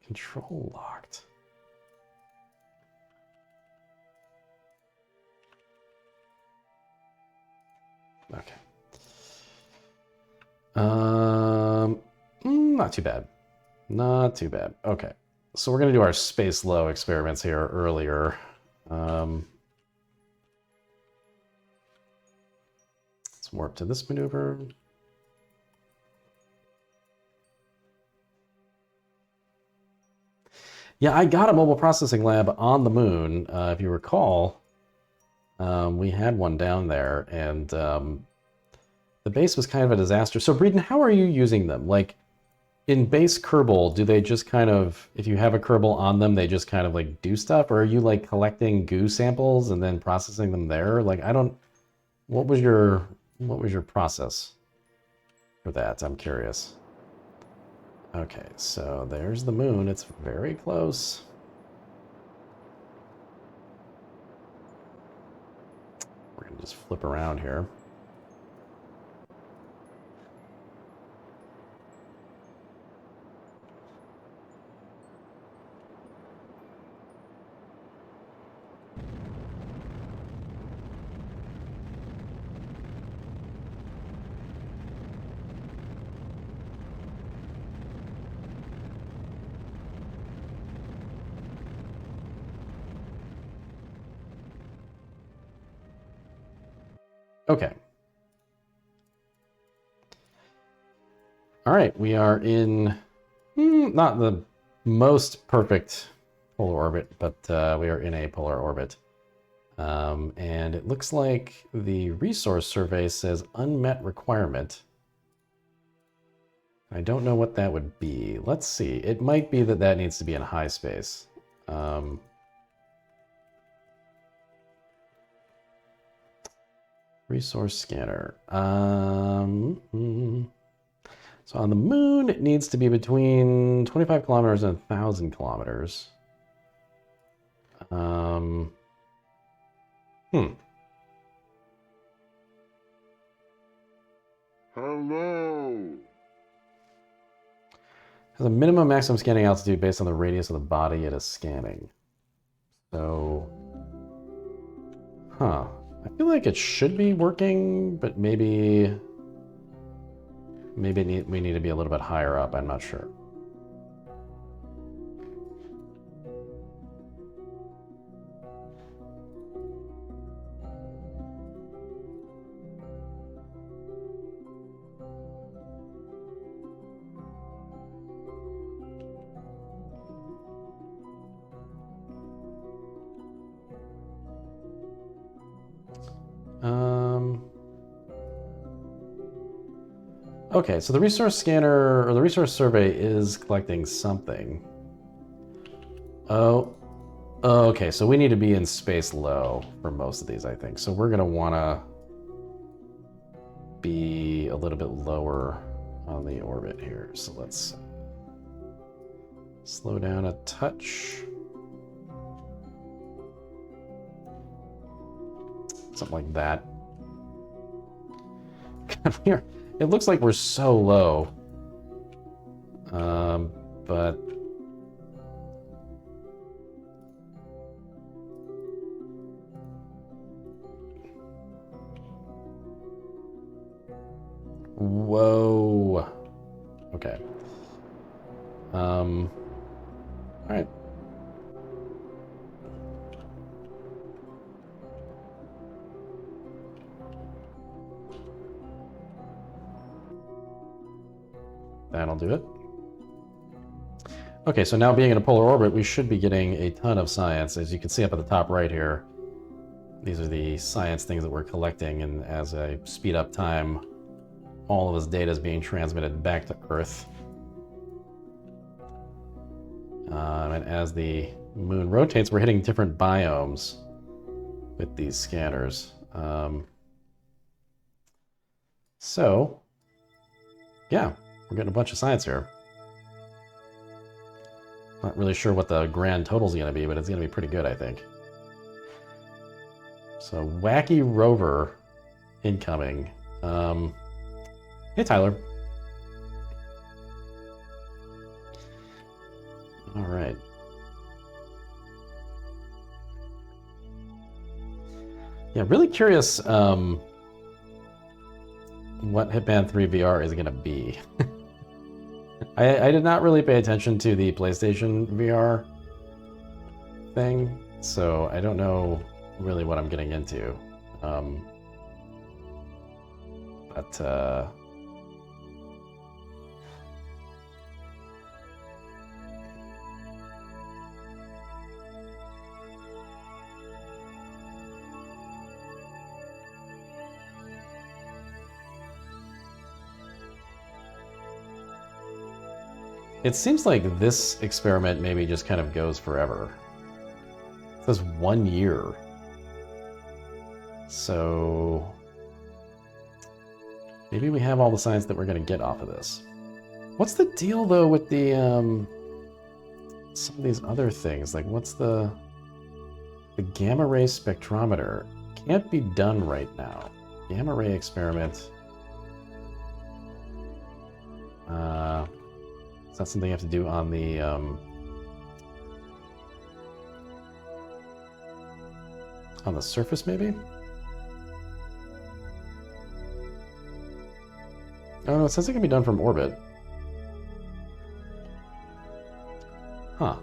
Control locked. Okay. Not too bad. Not too bad. Okay. So we're going to do our space low experiments here earlier. Let's warp to this maneuver. Yeah, I got a mobile processing lab on the moon. If you recall, we had one down there, and the base was kind of a disaster. So, Breeden, how are you using them? Like, in base Kerbal, do they just kind of, if you have a Kerbal on them, they just kind of like do stuff? Or are you like collecting goo samples and then processing them there? Like, I don't, what was your process for that? I'm curious. Okay, so there's the moon. It's very close. We're gonna just flip around here. Okay. All right, we are in not the most perfect polar orbit, but we are in a polar orbit. And it looks like the resource survey says unmet requirement. I don't know what that would be. Let's see. It might be that that needs to be in high space. Resource scanner. So on the moon, it needs to be between 25 kilometers and 1,000 kilometers. Hello. Has a minimum maximum scanning altitude based on the radius of the body it is scanning. So, I feel like it should be working, but maybe we need to be a little bit higher up. I'm not sure. Okay, so the resource scanner, or the resource survey, is collecting something. Oh, okay, so we need to be in space low for most of these, I think. So we're gonna wanna be a little bit lower on the orbit here. So let's slow down a touch. Something like that. God, it looks like we're so low. But whoa. Okay. All right. That'll do it. Okay, so now being in a polar orbit, we should be getting a ton of science. As you can see up at the top right here, these are the science things that we're collecting, and as I speed up time, all of this data is being transmitted back to Earth. And as the moon rotates, we're hitting different biomes with these scanners. So, yeah, we're getting a bunch of science here. Not really sure what the grand total is going to be, but it's going to be pretty good, I think. So, wacky rover incoming. Hey, Tyler. All right. Yeah, really curious what Hitman 3 VR is going to be. I did not really pay attention to the PlayStation VR thing, so I don't know really what I'm getting into. It seems like this experiment maybe just kind of goes forever. It says 1 year. So maybe we have all the science that we're going to get off of this. What's the deal though with the some of these other things? Like what's the gamma ray spectrometer? Can't be done right now. Gamma ray experiment. Is that something you have to do on the surface, maybe? Oh no, it says it can be done from orbit. Huh.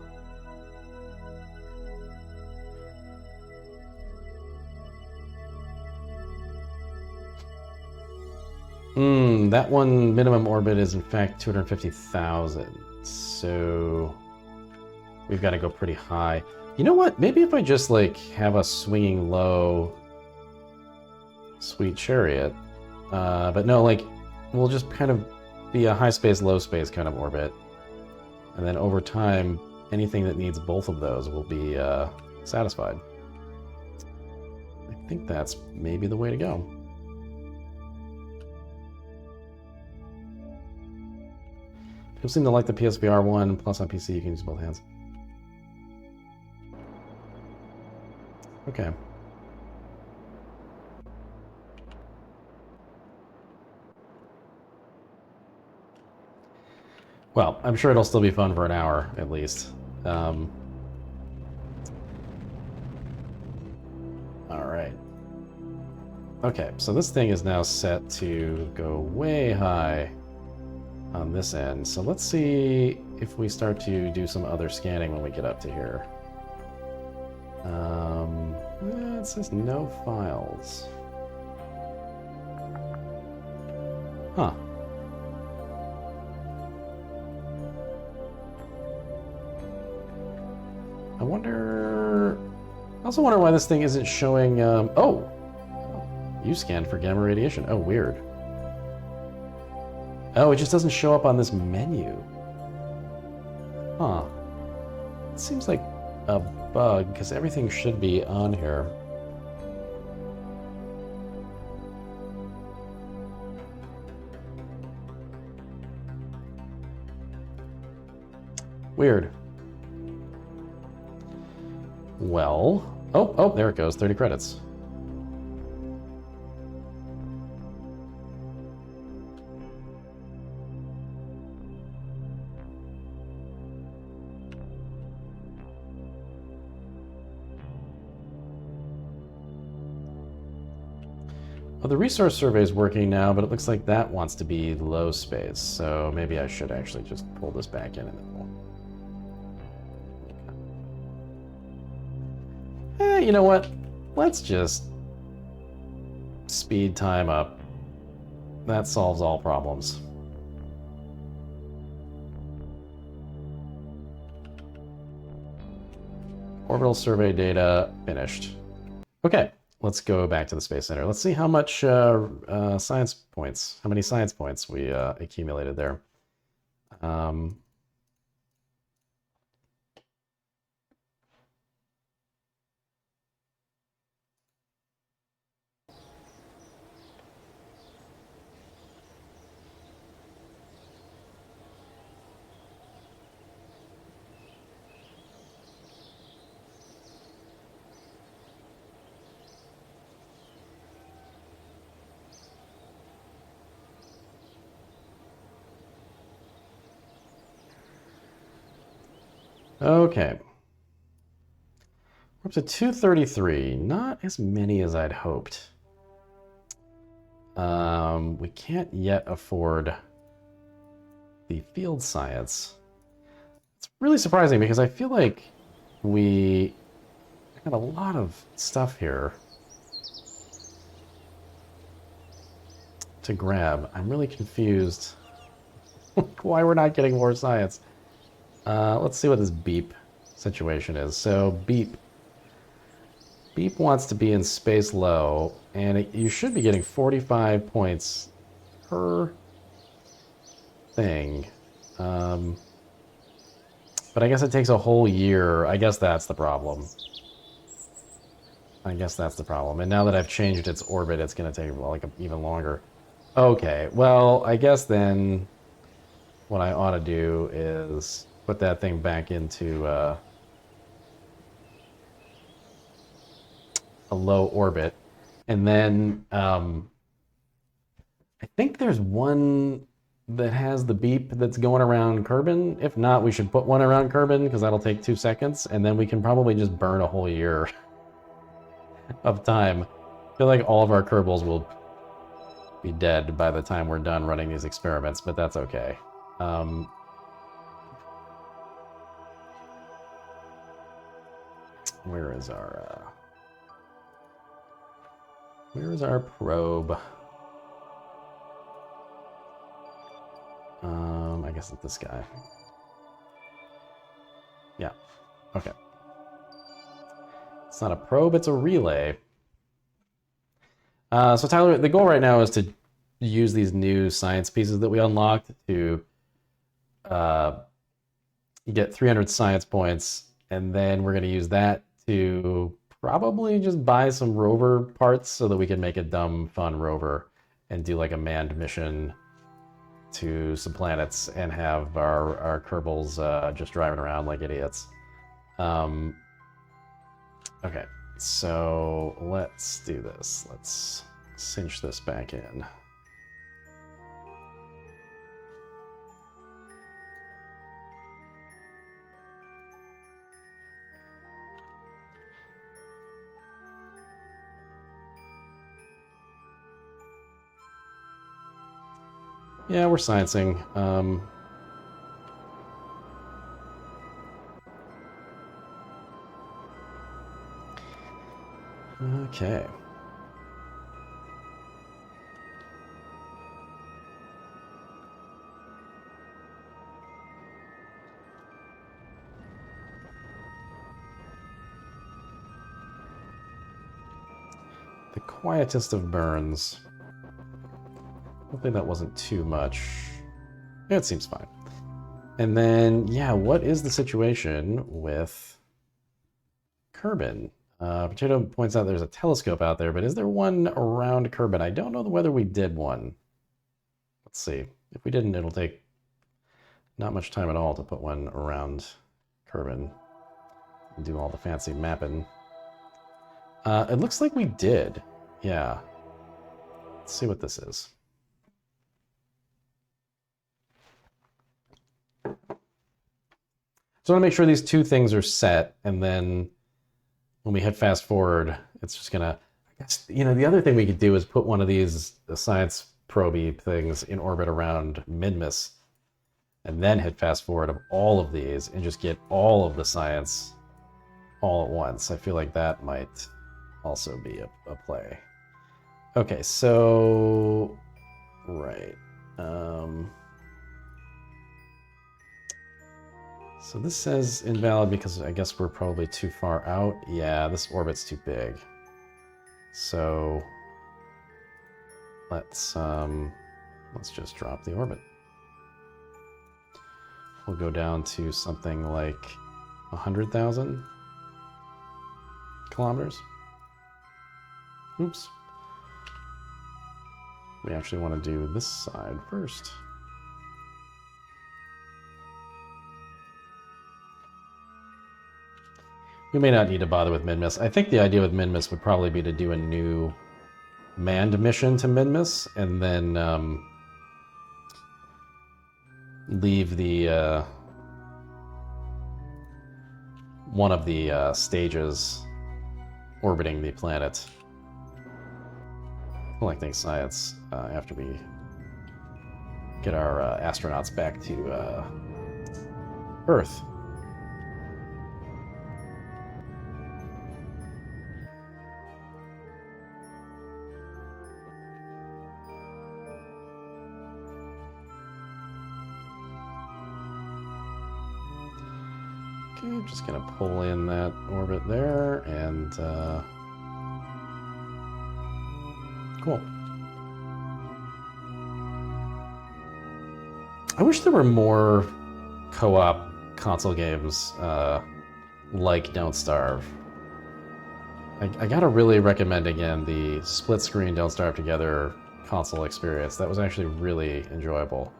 That one minimum orbit is in fact 250,000. So we've got to go pretty high. You know what? Maybe if I just like have a swinging low sweet chariot. But no, like we'll just kind of be a high space, low space kind of orbit. And then over time, anything that needs both of those will be satisfied. I think that's maybe the way to go. People seem to like the PSVR 1, plus on PC you can use both hands. Okay. Well, I'm sure it'll still be fun for an hour, at least. Alright. Okay, so this thing is now set to go way high on this end. So let's see if we start to do some other scanning when we get up to here. It says no files. Huh. I also wonder why this thing isn't showing, oh! You scanned for gamma radiation. Oh, weird. Oh, it just doesn't show up on this menu. Huh. It seems like a bug, because everything should be on here. Weird. Well... Oh, there it goes. 30 credits. Well, the resource survey is working now, but it looks like that wants to be low space, so maybe I should actually just pull this back in and then we'll... you know what? Let's just speed time up. That solves all problems. Orbital survey data finished. Okay. Let's go back to the Space Center. Let's see how much science points, how many science points we accumulated there. Okay. We're up to 233. Not as many as I'd hoped. We can't yet afford the field science. It's really surprising because I feel like we got a lot of stuff here to grab. I'm really confused why we're not getting more science. Let's see what this beep situation is. So beep wants to be in space low, and you should be getting 45 points per thing. But I guess it takes a whole year. I guess that's the problem. And now that I've changed its orbit, it's going to take like even longer. Okay, well, I guess then what I ought to do is put that thing back into a low orbit. And then I think there's one that has the beep that's going around Kerbin. If not, we should put one around Kerbin because that'll take 2 seconds. And then we can probably just burn a whole year of time. I feel like all of our Kerbals will be dead by the time we're done running these experiments, but that's okay. Where is our probe? guess it's this guy. Yeah. Okay. It's not a probe, it's a relay. So Tyler, the goal right now is to use these new science pieces that we unlocked to get 300 science points, and then we're going to use that to probably just buy some rover parts so that we can make a dumb, fun rover and do like a manned mission to some planets and have our Kerbals just driving around like idiots. Okay, so let's do this. Let's cinch this back in. Yeah, we're sciencing. Okay. The quietest of burns. Hopefully that wasn't too much. It seems fine. And then, yeah, what is the situation with Kerbin? Potato points out there's a telescope out there, but is there one around Kerbin? I don't know whether we did one. Let's see. If we didn't, it'll take not much time at all to put one around Kerbin and do all the fancy mapping. It looks like we did. Yeah. Let's see what this is. So I want to make sure these two things are set, and then when we hit fast forward, it's just gonna, I guess, you know, the other thing we could do is put one of these science proby things in orbit around Minmus, and then hit fast forward of all of these and just get all of the science all at once. I feel like that might also be a play. Okay, so, right. So this says invalid because I guess we're probably too far out. Yeah, this orbit's too big. So let's just drop the orbit. We'll go down to something like 100,000 kilometers. Oops. We actually want to do this side first. We may not need to bother with Minmus. I think the idea with Minmus would probably be to do a new manned mission to Minmus, and then leave the one of the stages orbiting the planet, collecting science after we get our astronauts back to Earth. Okay, I'm just gonna pull in that orbit there, and cool. I wish there were more co-op console games like Don't Starve. I gotta really recommend again the split screen Don't Starve Together console experience. That was actually really enjoyable.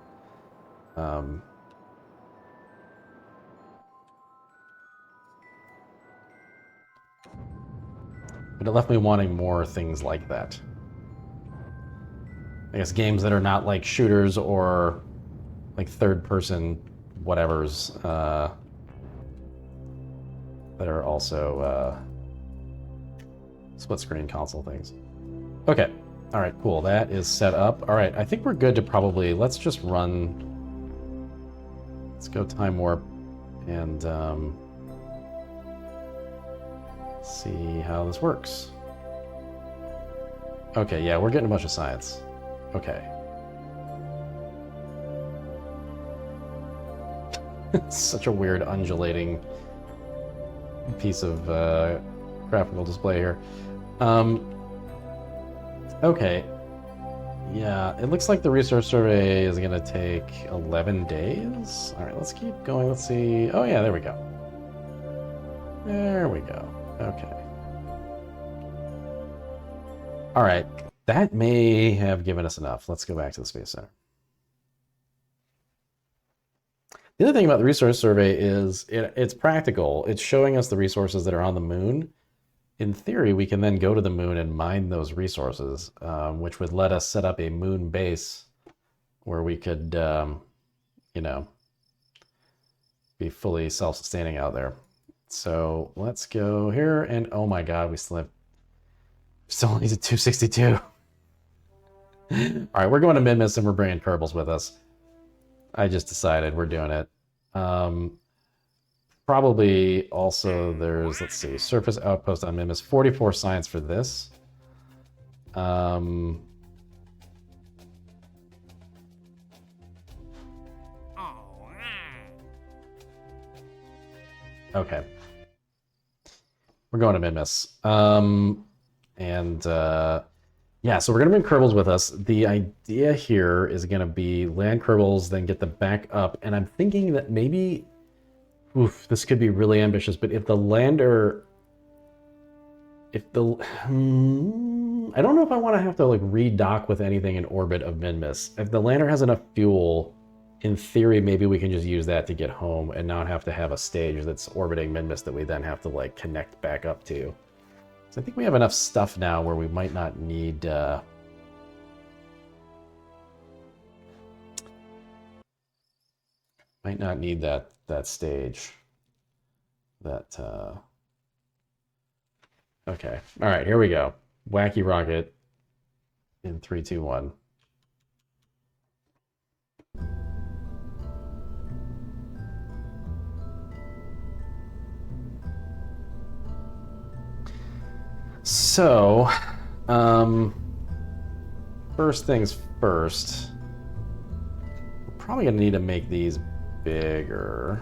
But it left me wanting more things like that. I guess games that are not like shooters or like third-person whatevers that are also split-screen console things. Okay, all right, cool. That is set up. All right, I think we're good to probably, let's just run. Let's go time warp and see how this works. Okay, yeah, we're getting a bunch of science. Okay. It's such a weird undulating piece of graphical display here. Okay. Yeah, it looks like the resource survey is going to take 11 days. All right, let's keep going. Let's see. Oh, yeah, there we go. There we go. Okay. All right, that may have given us enough. Let's go back to the Space Center. The other thing about the resource survey is it's practical. It's showing us the resources that are on the moon. In theory, we can then go to the moon and mine those resources, which would let us set up a moon base where we could, you know, be fully self-sustaining out there. So let's go here, and oh my god, we still only need 262. All right, we're going to Minmus and we're bringing Kerbals with us. I just decided we're doing it. Probably also there's, let's see, surface outpost on Minmus, 44 science for this. Okay. We're going to Minmus. Yeah, so we're going to bring Kerbals with us. The idea here is going to be land Kerbals, then get them back up. And I'm thinking that maybe, this could be really ambitious, but if the lander, I don't know if I want to have to like redock with anything in orbit of Minmus. If the lander has enough fuel, in theory, maybe we can just use that to get home and not have to have a stage that's orbiting Minmus that we then have to like connect back up to. So I think we have enough stuff now where we might not need that stage. Okay. All right, here we go. Wacky rocket in 3, 2, 1. So, first things first, we're probably going to need to make these bigger.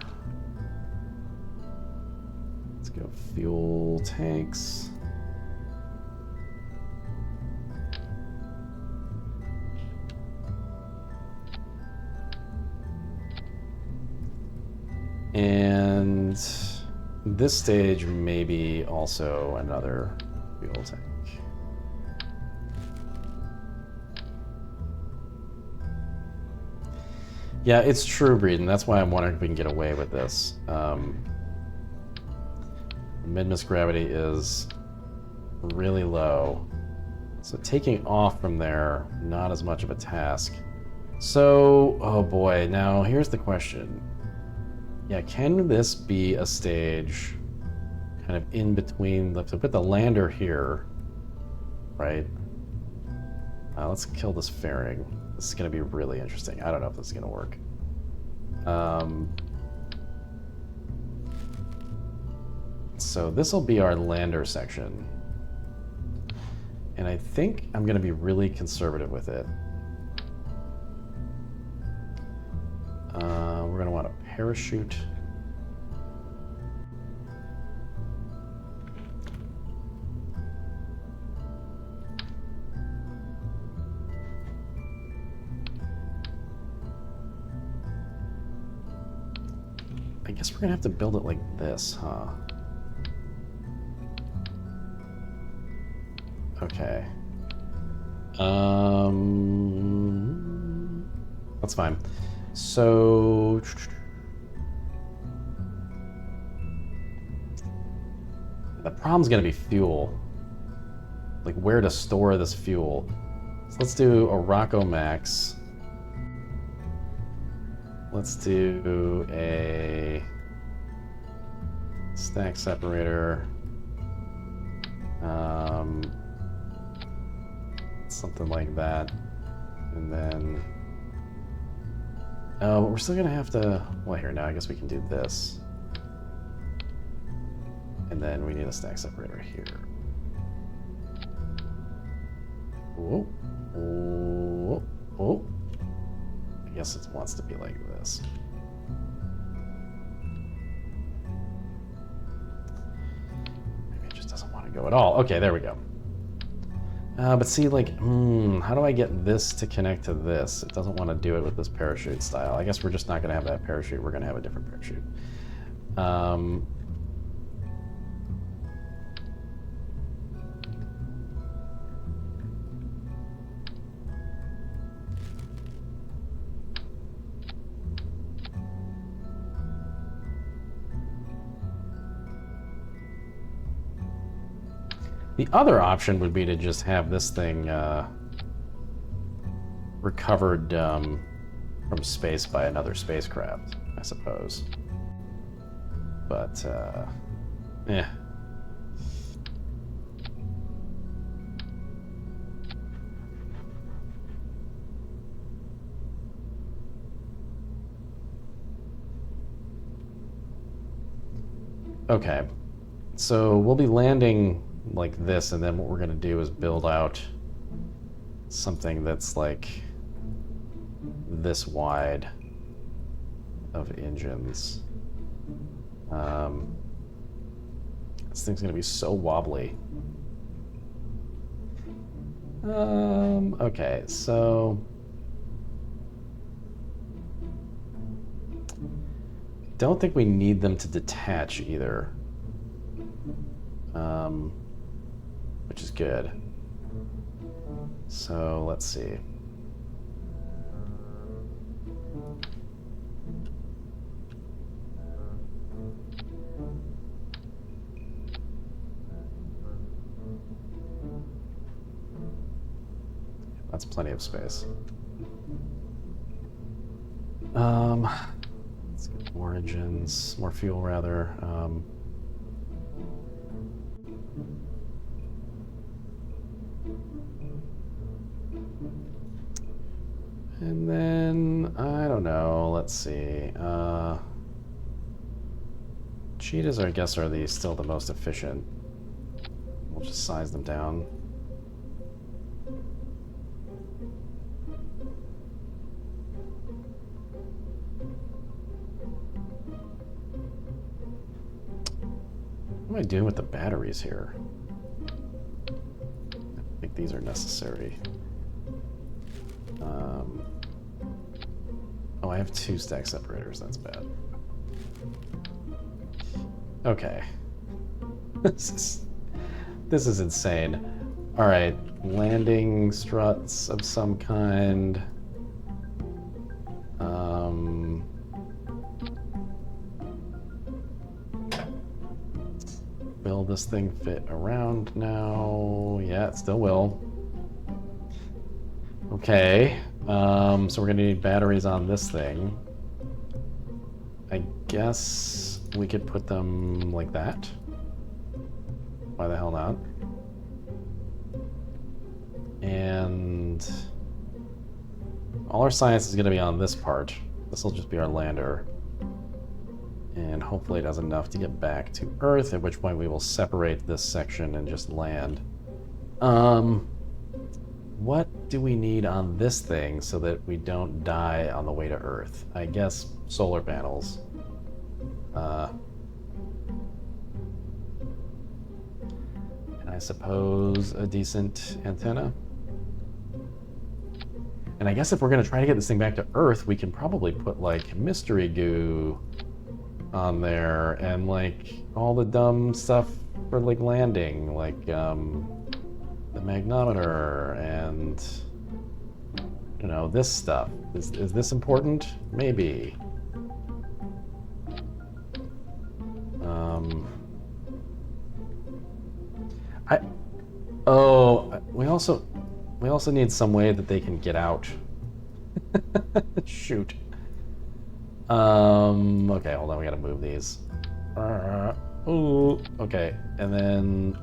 Let's go fuel tanks. And this stage maybe also another fuel tank. Yeah, it's true, Breeden. That's why I'm wondering if we can get away with this. Minmus gravity is really low. So taking off from there, not as much of a task. So, oh boy, now here's the question. Yeah, can this be a stage kind of in between, to put the lander here, right? Let's kill this fairing. This is going to be really interesting. I don't know if this is going to work. So this will be our lander section. And I think I'm going to be really conservative with it. We're going to want a parachute. I guess we're going to have to build it like this, huh? Okay. That's fine. So the problem's gonna be fuel. Like where to store this fuel. So let's do a Rocco Max. Let's do a stack separator. Something like that. And then we're still gonna have to, well, here, now I guess we can do this. And then we need a stack separator here. Whoa. Whoa. Whoa. I guess it wants to be like this. want to go at all. Okay, there we go. But see, like, how do I get this to connect to this? It doesn't want to do it with this parachute style. I guess we're just not going to have that parachute. We're going to have a different parachute. The other option would be to just have this thing recovered from space by another spacecraft, I suppose. But, eh. Okay, so we'll be landing like this, and then what we're going to do is build out something that's like this wide of engines. This thing's going to be so wobbly. Okay, so don't think we need them to detach either, which is good. So let's see. That's plenty of space. Let's get more engines, more fuel rather. And then, I don't know, let's see. Cheetahs, I guess, are still the most efficient. We'll just size them down. What am I doing with the batteries here? I think these are necessary. Oh, I have 2 stack separators. That's bad. Okay. This is insane. All right, landing struts of some kind. Will this thing fit around now? Yeah, it still will. Okay, so we're gonna need batteries on this thing. I guess we could put them like that. Why the hell not? And all our science is gonna be on this part. This will just be our lander. And hopefully it has enough to get back to Earth, at which point we will separate this section and just land. What do we need on this thing so that we don't die on the way to Earth? I guess solar panels. And I suppose a decent antenna. And I guess if we're going to try to get this thing back to Earth, we can probably put, like, mystery goo on there and, like, all the dumb stuff for, like, landing, like, the magnometer and, you know, this stuff. Is this important? Maybe. We also need some way that they can get out. Shoot. Okay, hold on, we gotta move these. Ooh, okay, and then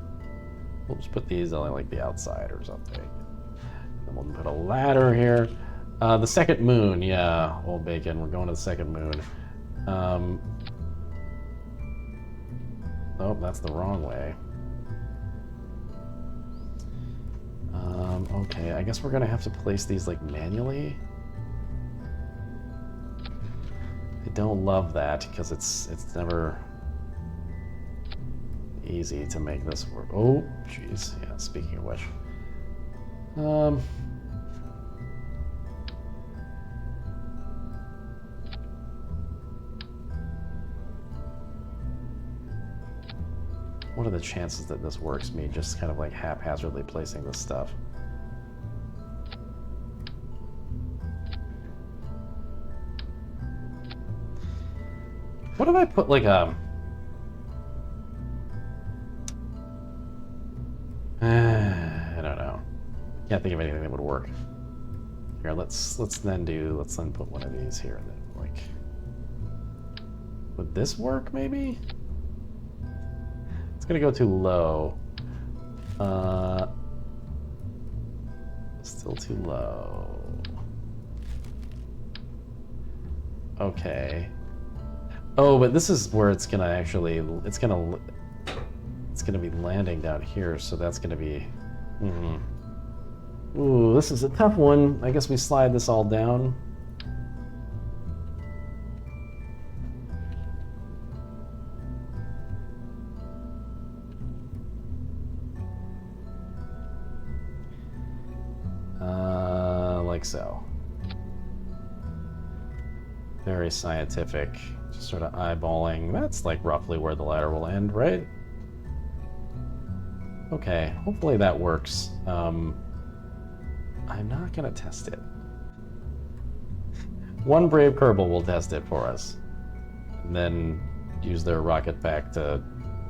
we'll just put these on like the outside or something. Then we'll put a ladder here. The second moon, yeah, old bacon, we're going to the second moon. Oh, that's the wrong way. Okay, I guess we're gonna have to place these like manually. I don't love that because it's never easy to make this work. Oh, jeez. Yeah, speaking of which. What are the chances that this works? Me just kind of like haphazardly placing this stuff. What if I put like a... I don't know. Can't think of anything that would work. Here, let's then put one of these here. Then, like, would this work? Maybe. It's gonna go too low. Still too low. Okay. Oh, but this is where it's gonna actually. It's gonna be landing down here, so that's gonna be. Ooh, this is a tough one. I guess we slide this all down. Like so. Very scientific. Just sort of eyeballing. That's like roughly where the ladder will end, right? Okay, hopefully that works. I'm not gonna test it. One brave Kerbal will test it for us. And then use their rocket pack to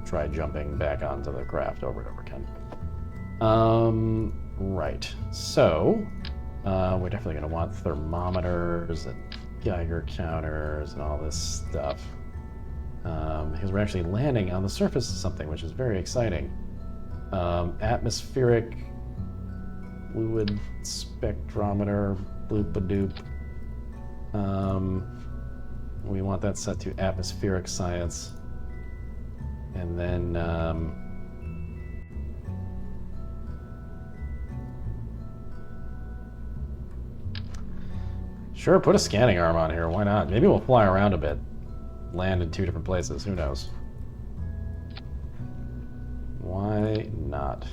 try jumping back onto the craft over and over again. Right. So, we're definitely gonna want thermometers and Geiger counters and all this stuff. Because we're actually landing on the surface of something, which is very exciting. Atmospheric fluid spectrometer, bloop-a-doop. We want that set to atmospheric science. And then, sure, put a scanning arm on here, why not? Maybe we'll fly around a bit. Land in 2 different places, who knows? Why not?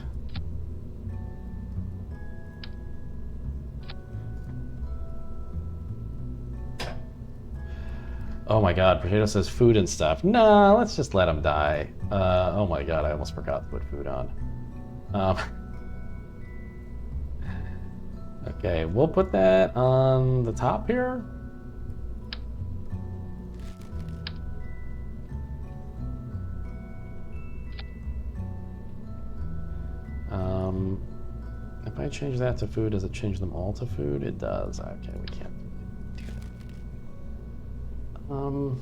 Oh my god, Potato says food and stuff. Nah, let's just let him die. Oh my god, I almost forgot to put food on. Okay, we'll put that on the top here. If I change that to food, does it change them all to food? It does. Okay, we can't do that.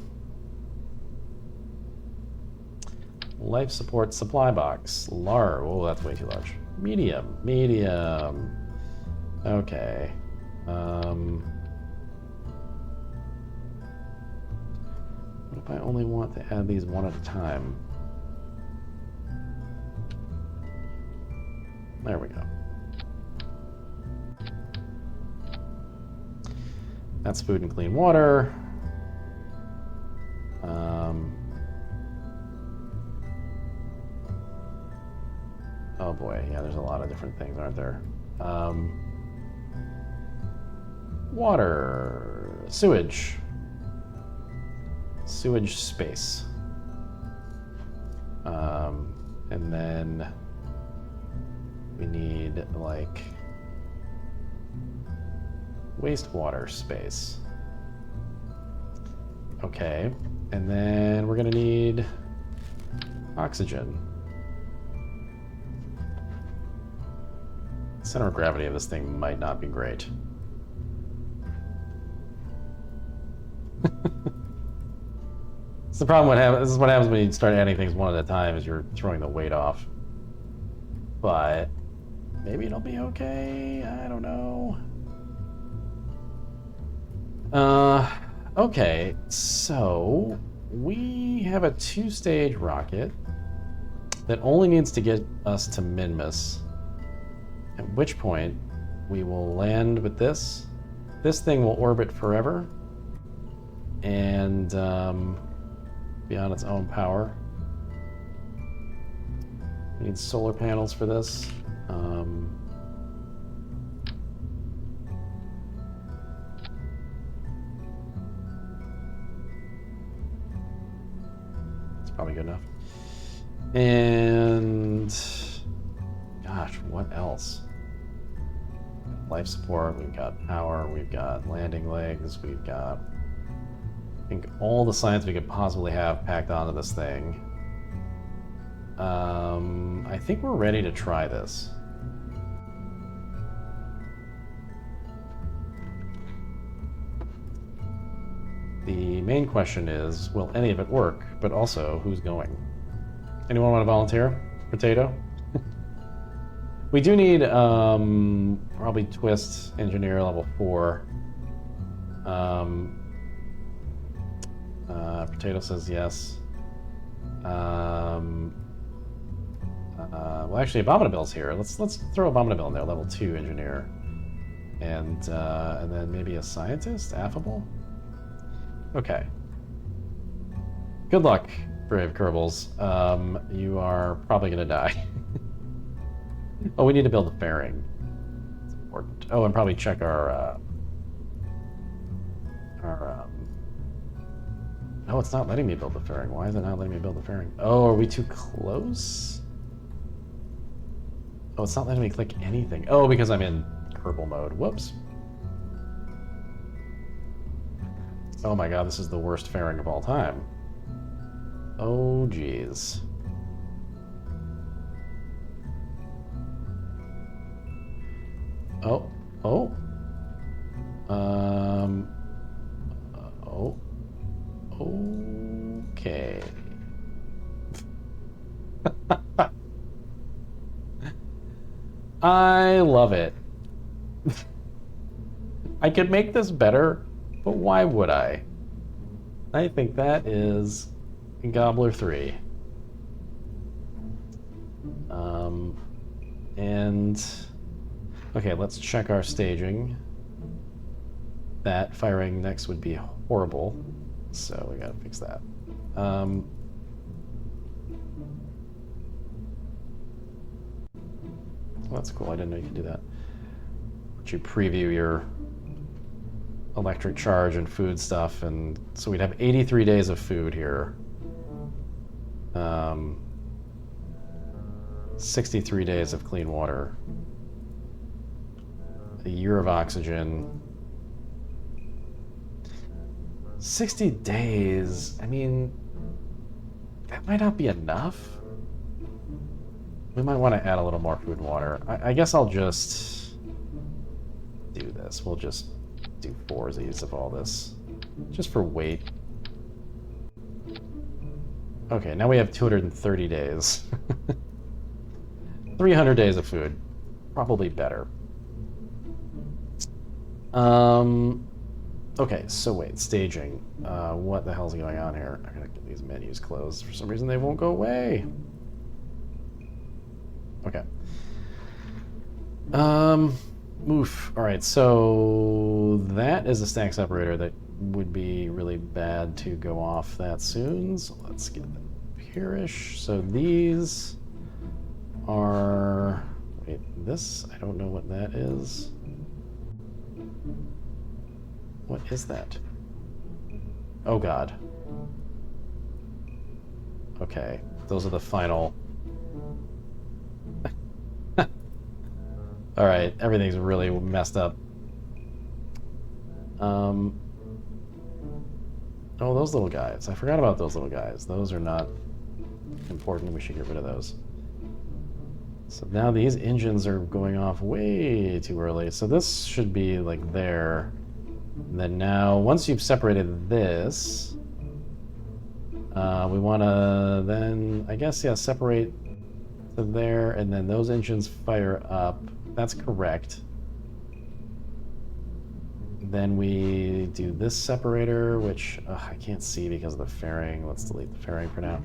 Life support supply box. Large. Oh, that's way too large. Medium. Medium. Okay. What if I only want to add these one at a time? There we go. That's food and clean water. Oh boy, yeah, there's a lot of different things, aren't there? Water, sewage, sewage space. And then we need like wastewater space. Okay, and then we're gonna need oxygen. The center of gravity of this thing might not be great. It's the problem. This is what happens when you start adding things one at a time, is you're throwing the weight off. But maybe it'll be okay. I don't know. Okay, so we have a 2-stage rocket that only needs to get us to Minmus, at which point we will land with this. This thing will orbit forever and be on its own power. We need solar panels for this. It's probably good enough. And gosh, what else? Life support, we've got power, we've got landing legs, we've got, I think, all the science we could possibly have packed onto this thing. I think we're ready to try this. The main question is, will any of it work? But also, who's going? Anyone want to volunteer? Potato? We do need, probably Twist Engineer level 4. Potato says yes. Well, actually, Abominable's here. Let's throw Abominable in there, level 2 Engineer. And then maybe a Scientist? Affable? Okay. Good luck, brave Kerbals. You are probably gonna die. Oh, we need to build a fairing. It's important. Oh, and probably check our no, it's not letting me build the fairing. Why is it not letting me build the fairing? Oh, are we too close? Oh, it's not letting me click anything. Oh, because I'm in Kerbal mode. Whoops. Oh my god, this is the worst fairing of all time. Oh, jeez. Oh, oh. Oh. Okay. I love it. I could make this better, but why would I? I think that is Gobbler 3. And okay, let's check our staging. That firing next would be horrible, so we gotta fix that. Well, that's cool. I didn't know you could do that. Let you preview your electric charge and food stuff, and so we'd have 83 days of food here. 63 days of clean water. A year of oxygen. 60 days, I mean, that might not be enough. We might want to add a little more food and water. I guess I'll just do this. We'll just do 4s of all this, just for weight. Okay, now we have 230 days. 300 days of food. Probably better. Okay, so wait, staging. What the hell's going on here? I gotta get these menus closed. For some reason they won't go away. Okay. Oof. Alright, so that is a stack separator that would be really bad to go off that soon. So let's get them here-ish. So these are... Wait, this? I don't know what that is. What is that? Oh god. Okay, those are the final... Alright, everything's really messed up. Oh, those little guys. I forgot about those little guys. Those are not important. We should get rid of those. So now these engines are going off way too early. So this should be like there. And then now, once you've separated this, we want to then, I guess, yeah, separate to there, and then those engines fire up. That's correct. Then we do this separator, which I can't see because of the fairing. Let's delete the fairing for now.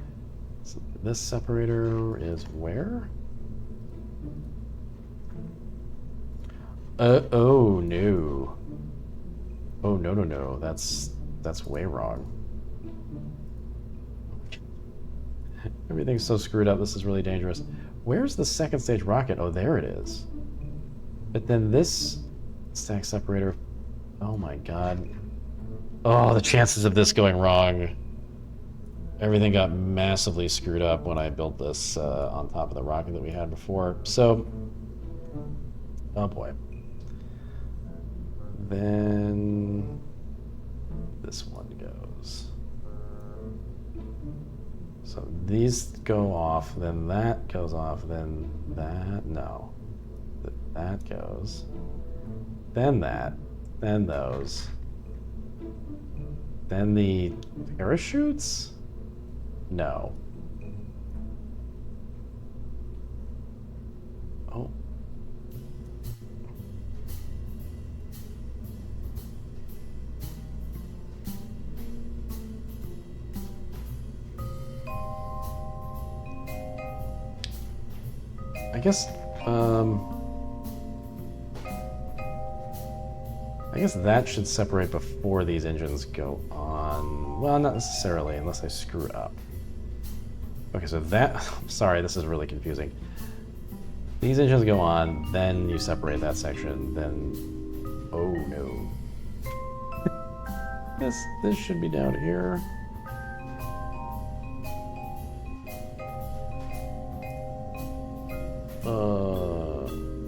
So this separator is where? Oh no. Oh no no no. That's way wrong. Everything's so screwed up. This is really dangerous. Where's the second stage rocket? Oh, there it is. But then this stack separator... Oh my god. Oh, the chances of this going wrong. Everything got massively screwed up when I built this on top of the rocket that we had before. So... Oh boy. Then... This one goes. So these go off, then that goes off, then that... No. That goes. Then that. Then those. Then the parachutes? No. Oh. I guess that should separate before these engines go on. Well, not necessarily, unless I screw it up. Okay, so that... Sorry, this is really confusing. These engines go on, then you separate that section, then... Oh, no. This should be down here.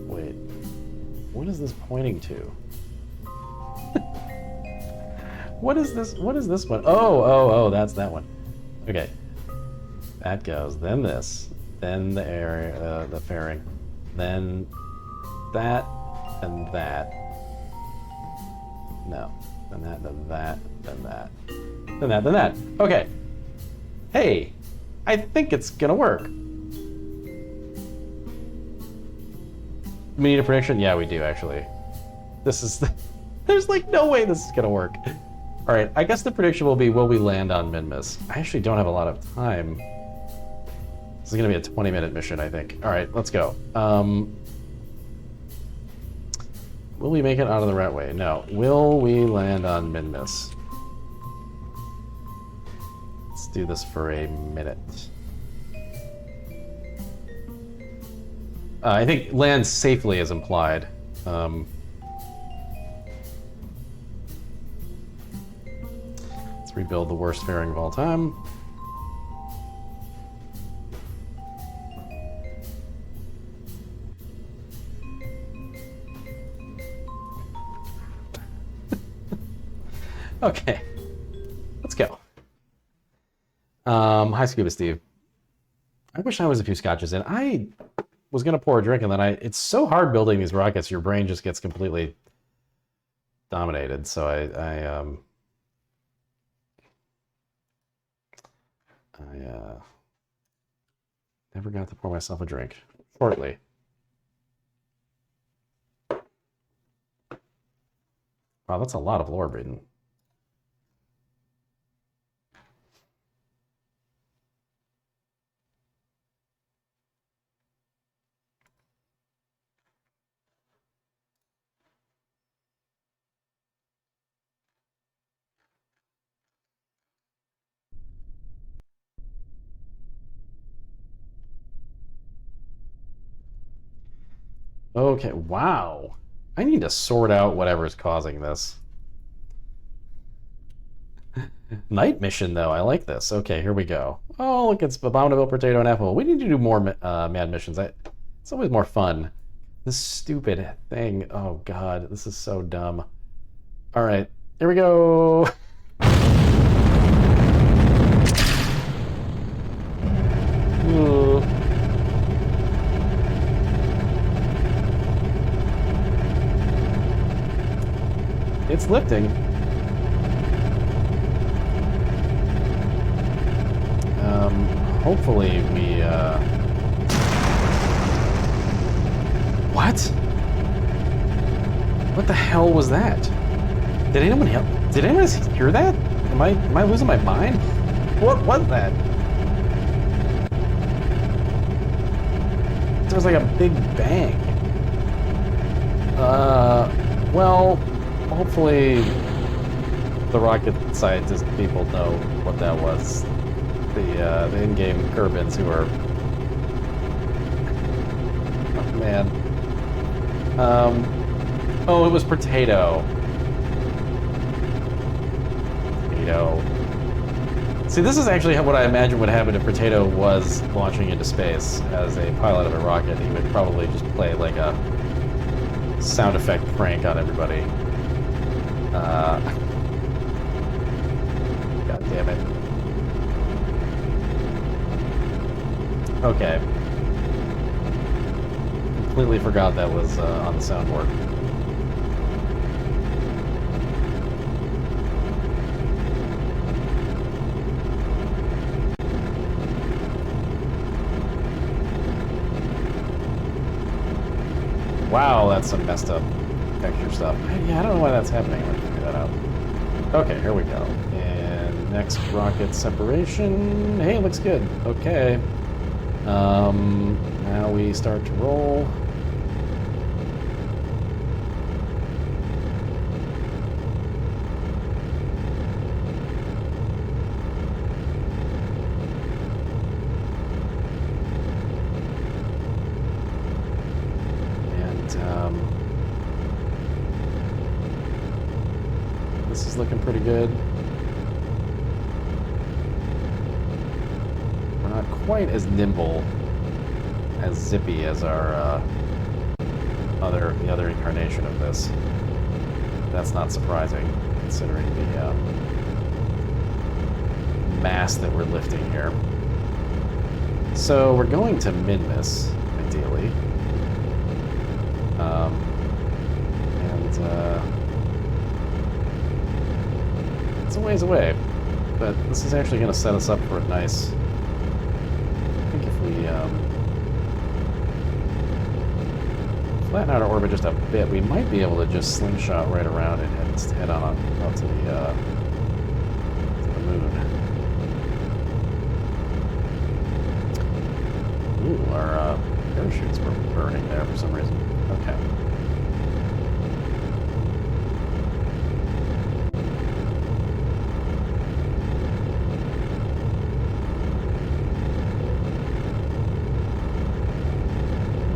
Wait. What is this pointing to? What is this? What is this one? Oh, that's that one. Okay. That goes, then this, then the area, the fairing, then that, and that. No. Then that, then that, then that. Then that, then that. Okay. Hey, I think it's gonna work. We need a prediction? Yeah, we do, actually. This is... There's like no way this is gonna work. Alright, I guess the prediction will be, will we land on Minmus? I actually don't have a lot of time. This is gonna be a 20-minute mission, I think. Alright, let's go. Will we make it out of the right way? No. Will we land on Minmus? Let's do this for a minute. I think land safely is implied. Let's rebuild the worst fairing of all time. Okay, let's go. Hi, Scuba Steve. I wish I was a few scotches in. I was gonna pour a drink and then it's so hard building these rockets, your brain just gets completely dominated. So I never got to pour myself a drink. Shortly. Wow, that's a lot of lore reading. Okay, wow. I need to sort out whatever's causing this. Night mission, though. I like this. Okay, here we go. Oh, look, it's Abominable Potato and Apple. We need to do more mad missions. It's always more fun. This stupid thing. Oh, God. This is so dumb. All right, here we go. Ooh. It's lifting. Hopefully we, What? What the hell was that? Did anyone hear that? Am I losing my mind? What was that? There was like a big bang. Well, hopefully the rocket scientist people know what that was. the in-game Kerbins who are... Oh, man. Oh, it was Potato. Potato. See, this is actually what I imagine would happen if Potato was launching into space as a pilot of a rocket. He would probably just play like a sound effect prank on everybody. God damn it. Okay. Completely forgot that was on the soundboard. Wow, that's some messed up texture stuff. Yeah, I don't know why that's happening. Let's figure that out. Okay, here we go. And next rocket separation. Hey, looks good. Okay. Now we start to roll. This is looking pretty good. We're not quite as nimble, as zippy as our the other incarnation of this. That's not surprising, considering the mass that we're lifting here. So we're going to Minmus, ideally. It's a ways away, but this is actually going to set us up for a nice... I think if we flatten out our orbit just a bit, we might be able to just slingshot right around it and head on out to the moon. Ooh, our parachutes were burning there for some reason. Okay.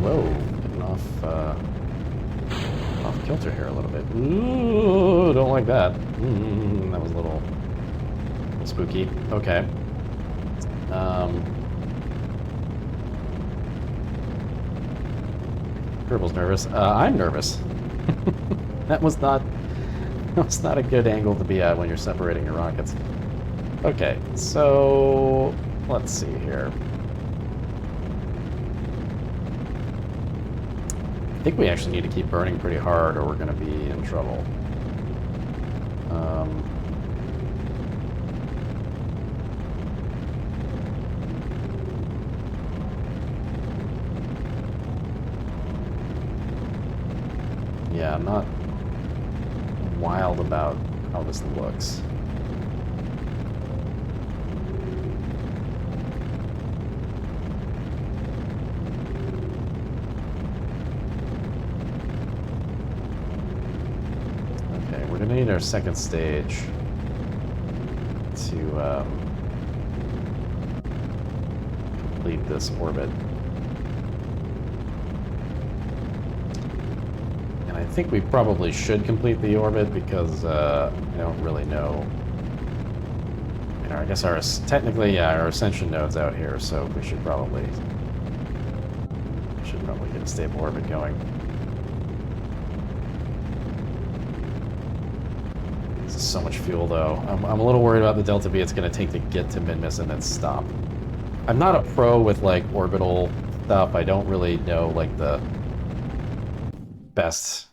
Whoa, getting off kilter here a little bit. Ooh, don't like that. That was a little spooky. Okay. Kerbal's nervous. I'm nervous. That was not a good angle to be at when you're separating your rockets. Okay, so let's see here. I think we actually need to keep burning pretty hard or we're going to be in trouble. Yeah, I'm not wild about how this looks. We're going to need our second stage to complete this orbit. And I think we probably should complete the orbit because I don't really know. You know, I guess technically, yeah, our ascension node's out here, so we should probably get a stable orbit going. So much fuel, though. I'm a little worried about the delta V it's going to take to get to Minmus and then stop. I'm not a pro with, like, orbital stuff. I don't really know, like, the best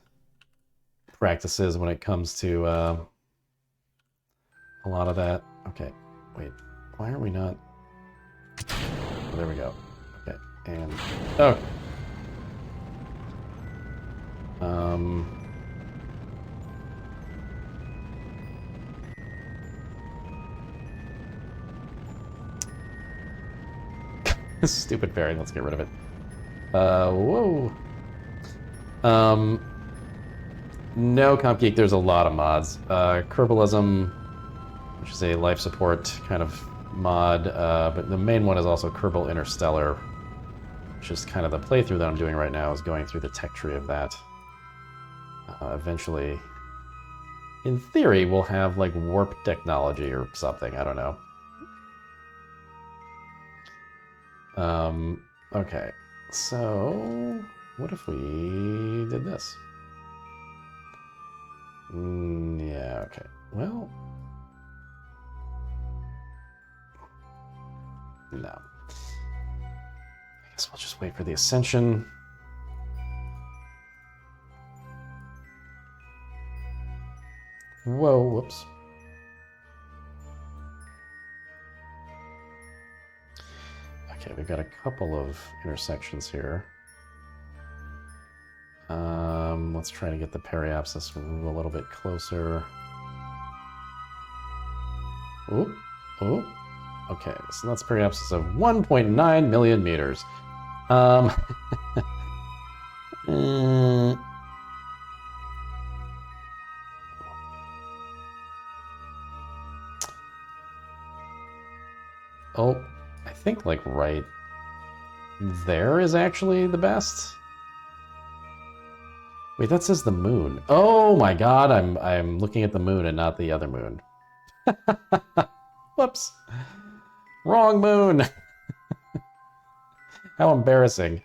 practices when it comes to a lot of that. Okay, wait. Why are we not... Oh, there we go. Okay, and... Oh! Stupid fairing, let's get rid of it. Whoa. No, Comp Geek, there's a lot of mods. Kerbalism, which is a life support kind of mod, but the main one is also Kerbal Interstellar, which is kind of the playthrough that I'm doing right now, is going through the tech tree of that. Eventually, in theory, we'll have like warp technology or something, I don't know. Okay, so what if we did this? Yeah, okay. Well, no. I guess we'll just wait for the ascension. Whoa, whoops. Okay, we've got a couple of intersections here. Let's try to get the periapsis a little bit closer. Oop, oop. Okay, so that's periapsis of 1.9 million meters. Oh, I think like right there is actually the best. Wait, that says the moon. Oh my god, I'm looking at the moon and not the other moon. Whoops. Wrong moon. How embarrassing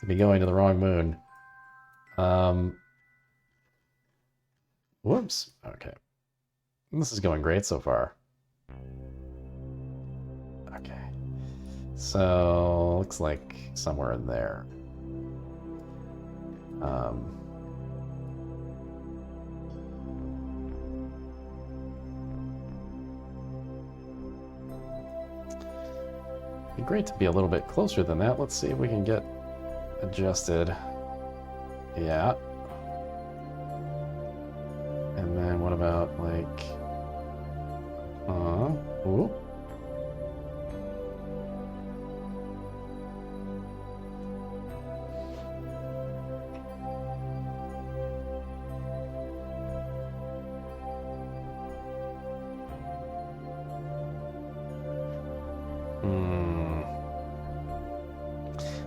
to be going to the wrong moon. Whoops. Okay. This is going great so far. Okay. So, looks like somewhere in there. It'd be great to be a little bit closer than that. Let's see if we can get adjusted. Yeah. And then what about like... ooh.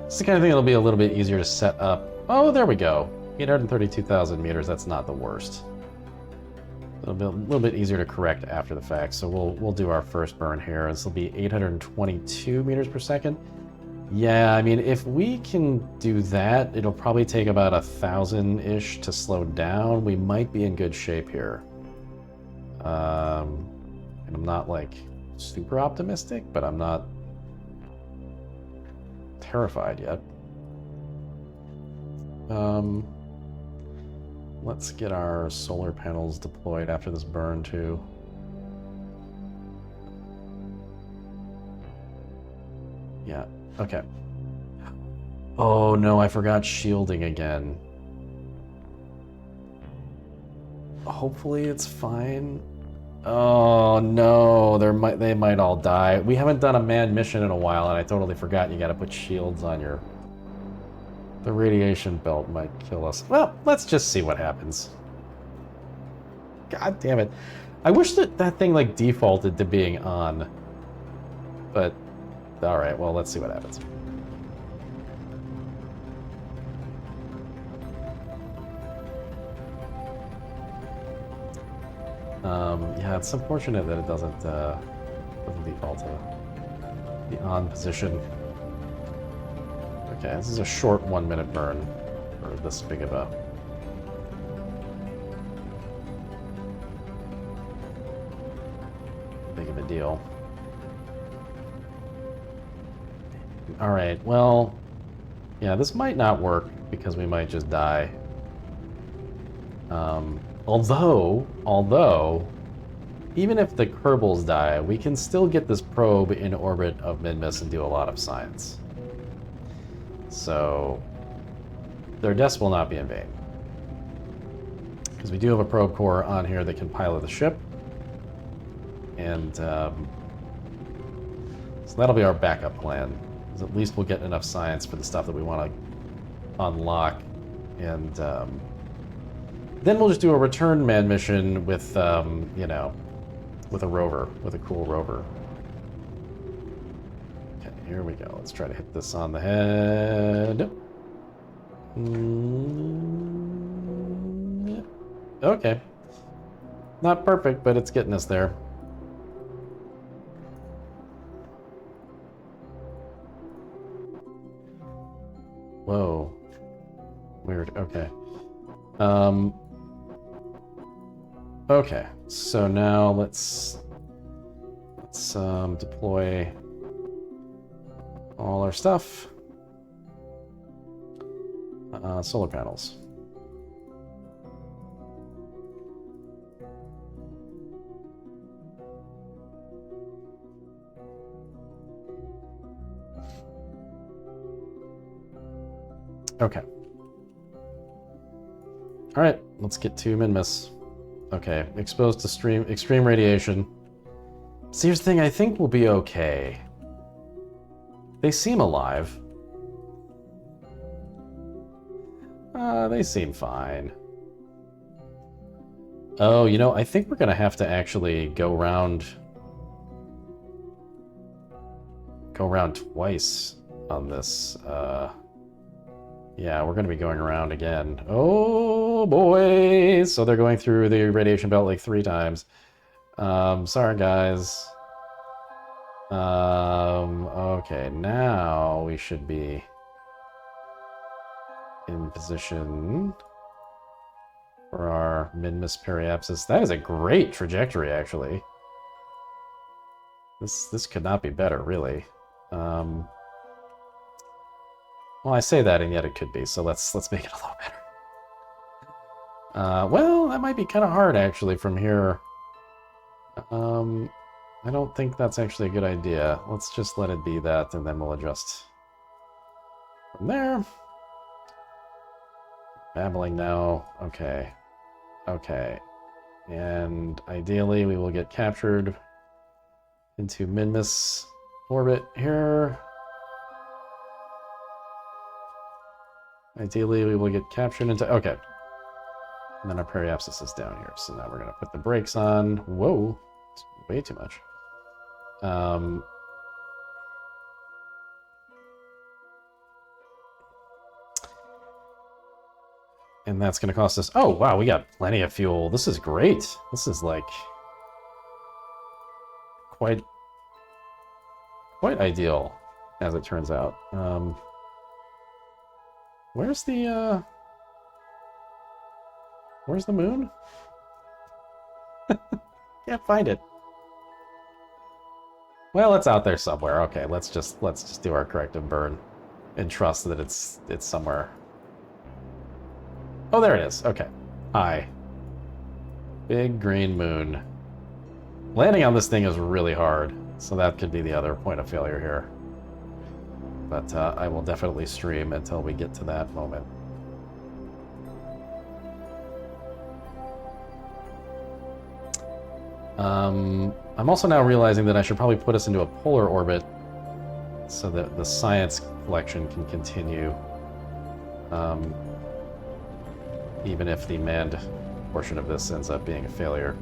It's the kind of thing that'll be a little bit easier to set up. Oh, there we go. 832,000 meters, that's not the worst. It'll be a little bit easier to correct after the fact, so we'll do our first burn here. This will be 822 meters per second. Yeah, I mean, if we can do that, it'll probably take about 1,000-ish to slow down. We might be in good shape here. And I'm not, like, super optimistic, but I'm not terrified yet. Let's get our solar panels deployed after this burn, too. Yeah, okay. Oh no, I forgot shielding again. Hopefully it's fine. Oh no, they might all die. We haven't done a manned mission in a while, and I totally forgot you gotta put shields on your... The radiation belt might kill us. Well, let's just see what happens. God damn it. I wish that thing like defaulted to being on. But, alright, well, let's see what happens. Yeah, it's unfortunate that it doesn't default to the on position. Okay, this is a short 1-minute burn for this big of a... deal. Alright, well... Yeah, this might not work because we might just die. Although, even if the Kerbals die, we can still get this probe in orbit of Minmus and do a lot of science. So, their deaths will not be in vain. Because we do have a probe core on here that can pilot the ship. And, so that'll be our backup plan. Because at least we'll get enough science for the stuff that we want to unlock. And, then we'll just do a return man mission with, you know, with a rover, with a cool rover. here we go. Let's try to hit this on the head. Okay. Not perfect, but it's getting us there. Whoa. Weird. Okay. Okay. So now let's deploy all our stuff. Solar panels. Okay. All right, let's get to Minmus. Okay, exposed to extreme radiation. See, here's the thing, I think we'll be okay. They seem alive. They seem fine. Oh, you know, I think we're gonna have to actually go round twice on this. Yeah, we're gonna be going around again. Oh boy! So they're going through the radiation belt like 3 times. Sorry guys. Okay, now we should be in position for our Minmus periapsis. That is a great trajectory, actually. This could not be better, really. Well, I say that, and yet it could be. So let's make it a little better. Well, that might be kind of hard, actually, from here. I don't think that's actually a good idea. Let's just let it be that, and then we'll adjust from there. Babbling now. Okay. Okay. And ideally, we will get captured into Minmus orbit here. Ideally, we will get captured into... Okay. And then our periapsis is down here. So now we're going to put the brakes on. Whoa. It's way too much. And that's going to cost us... Oh, wow, we got plenty of fuel. This is great. This is, like, quite ideal, as it turns out. Where's the moon? Can't find it. Well, it's out there somewhere. Okay, let's just do our corrective burn and trust that it's somewhere. Oh, there it is. Okay. Hi. Big green moon. Landing on this thing is really hard, so that could be the other point of failure here. But I will definitely stream until we get to that moment. I'm also now realizing that I should probably put us into a polar orbit so that the science collection can continue. Even if the manned portion of this ends up being a failure.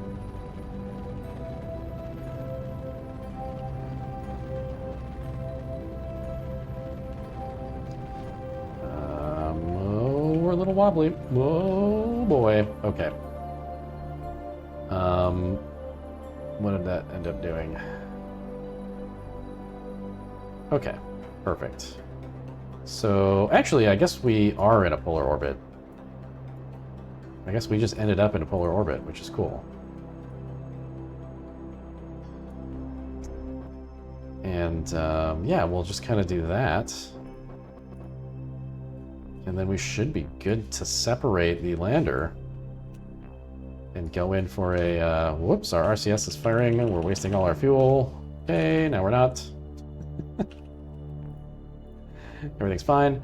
Oh, we're a little wobbly. Whoa, boy. Okay. What did that end up doing? Okay, perfect. So, actually, I guess we are in a polar orbit. I guess we just ended up in a polar orbit, which is cool. And, yeah, we'll just kind of do that. And then we should be good to separate the lander and go in for a, whoops, our RCS is firing and we're wasting all our fuel. Okay, now we're not. Everything's fine.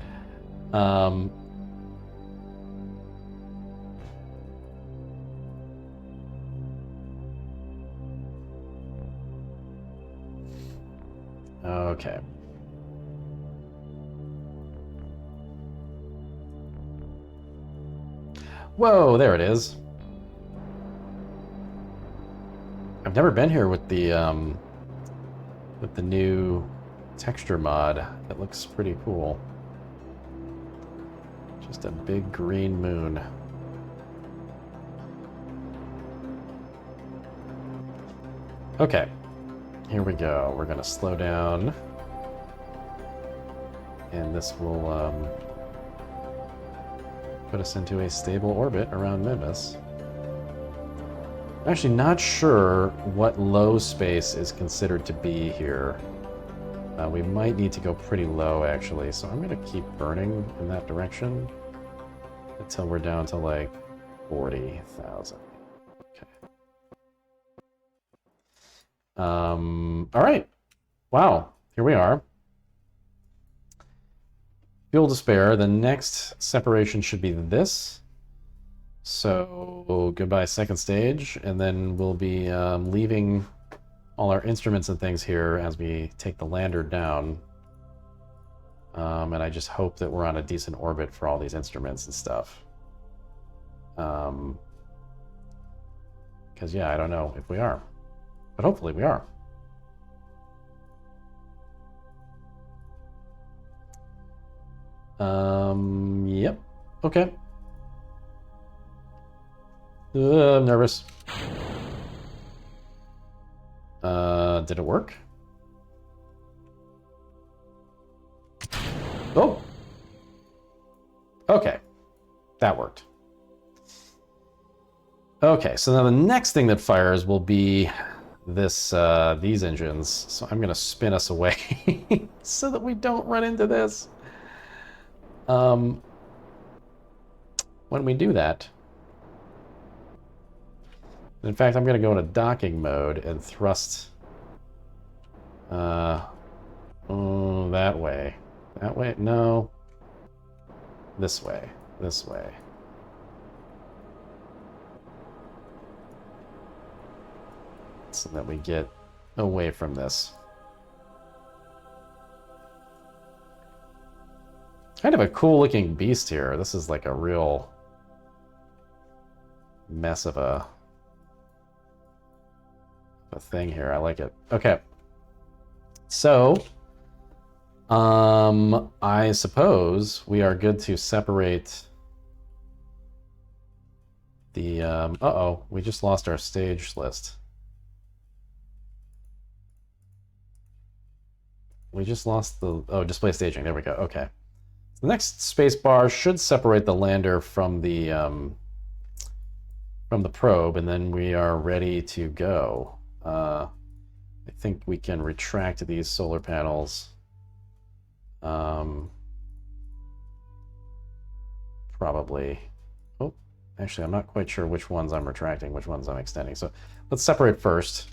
Okay. Whoa, there it is. I've never been here with the new texture mod. It looks pretty cool. Just a big green moon. Okay, here we go. We're gonna slow down. And this will put us into a stable orbit around Nimbus. I'm actually not sure what low space is considered to be here. We might need to go pretty low, actually, so I'm going to keep burning in that direction until we're down to, like, 40,000. Okay. Alright. Wow. Here we are. Fuel to spare. The next separation should be this. So, goodbye second stage, and then we'll be leaving all our instruments and things here as we take the lander down. And I just hope that we're on a decent orbit for all these instruments and stuff. Because, yeah, I don't know if we are. But hopefully we are. Yep. Okay. I'm nervous. Did it work? Oh! Okay. That worked. Okay, so now the next thing that fires will be this, these engines. So I'm gonna spin us away so that we don't run into this. When we do that, in fact, I'm going to go into docking mode and thrust that way. That way? No. This way. This way. So that we get away from this. Kind of a cool looking beast here. This is like a real mess of a thing here. I like it. Okay. So, I suppose we are good to separate the, uh-oh, we just lost our stage list. We just lost the, oh, display staging. There we go. Okay. The next space bar should separate the lander from the probe, and then we are ready to go. I think we can retract these solar panels. Probably. Oh, actually, I'm not quite sure which ones I'm retracting, which ones I'm extending. So let's separate first.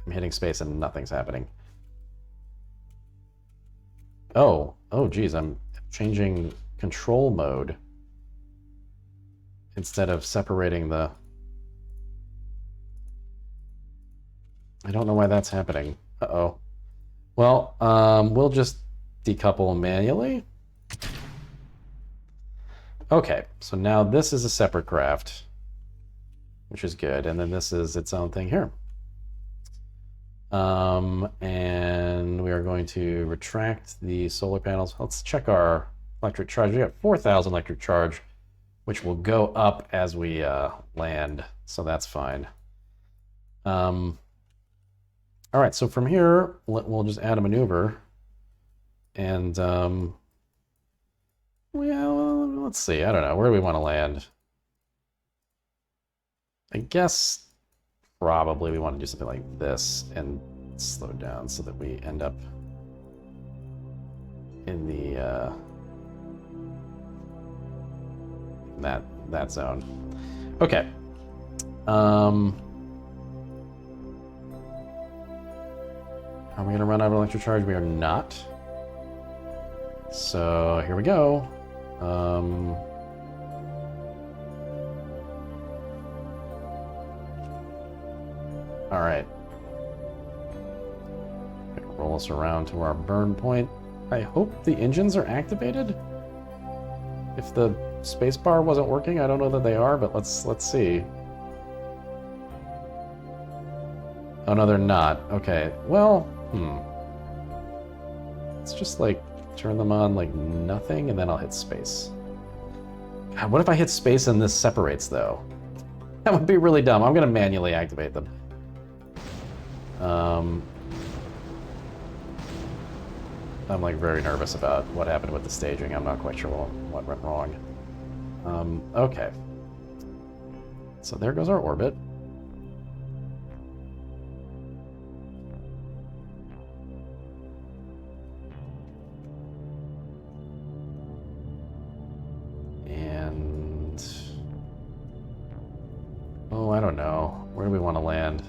I'm hitting space and nothing's happening. Oh, geez, I'm changing control mode instead of separating the... I don't know why that's happening. Uh-oh. Well, we'll just decouple manually. Okay, so now this is a separate craft, which is good, and then this is its own thing here. And we are going to retract the solar panels. Let's check our electric charge. We got 4,000 electric charge, which will go up as we land, so that's fine. All right, so from here, we'll just add a maneuver. And, well, let's see. I don't know. Where do we want to land? I guess probably we want to do something like this and slow down so that we end up in the that zone. Okay. Are we going to run out of electric charge? We are not. So here we go. All right. Roll us around to our burn point. I hope the engines are activated. If the spacebar wasn't working, I don't know that they are, but let's see. Oh, no, they're not. Okay, well, Let's just, like, turn them on like nothing, and then I'll hit space. God, what if I hit space and this separates, though? That would be really dumb. I'm gonna manually activate them. I'm, like, very nervous about what happened with the staging. I'm not quite sure what went wrong. Okay. So there goes our orbit. And... oh, I don't know. Where do we want to land?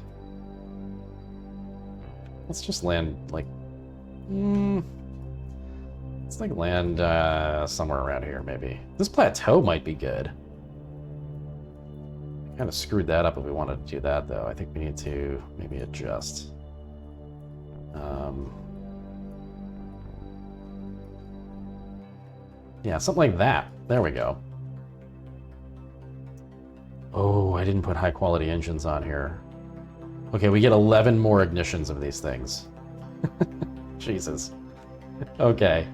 Let's just land, like... let's, like, land somewhere around here, maybe. This plateau might be good. Kind of screwed that up if we wanted to do that, though. I think we need to maybe adjust. Yeah, something like that. There we go. Oh, I didn't put high-quality engines on here. Okay, we get 11 more ignitions of these things. Jesus. Okay.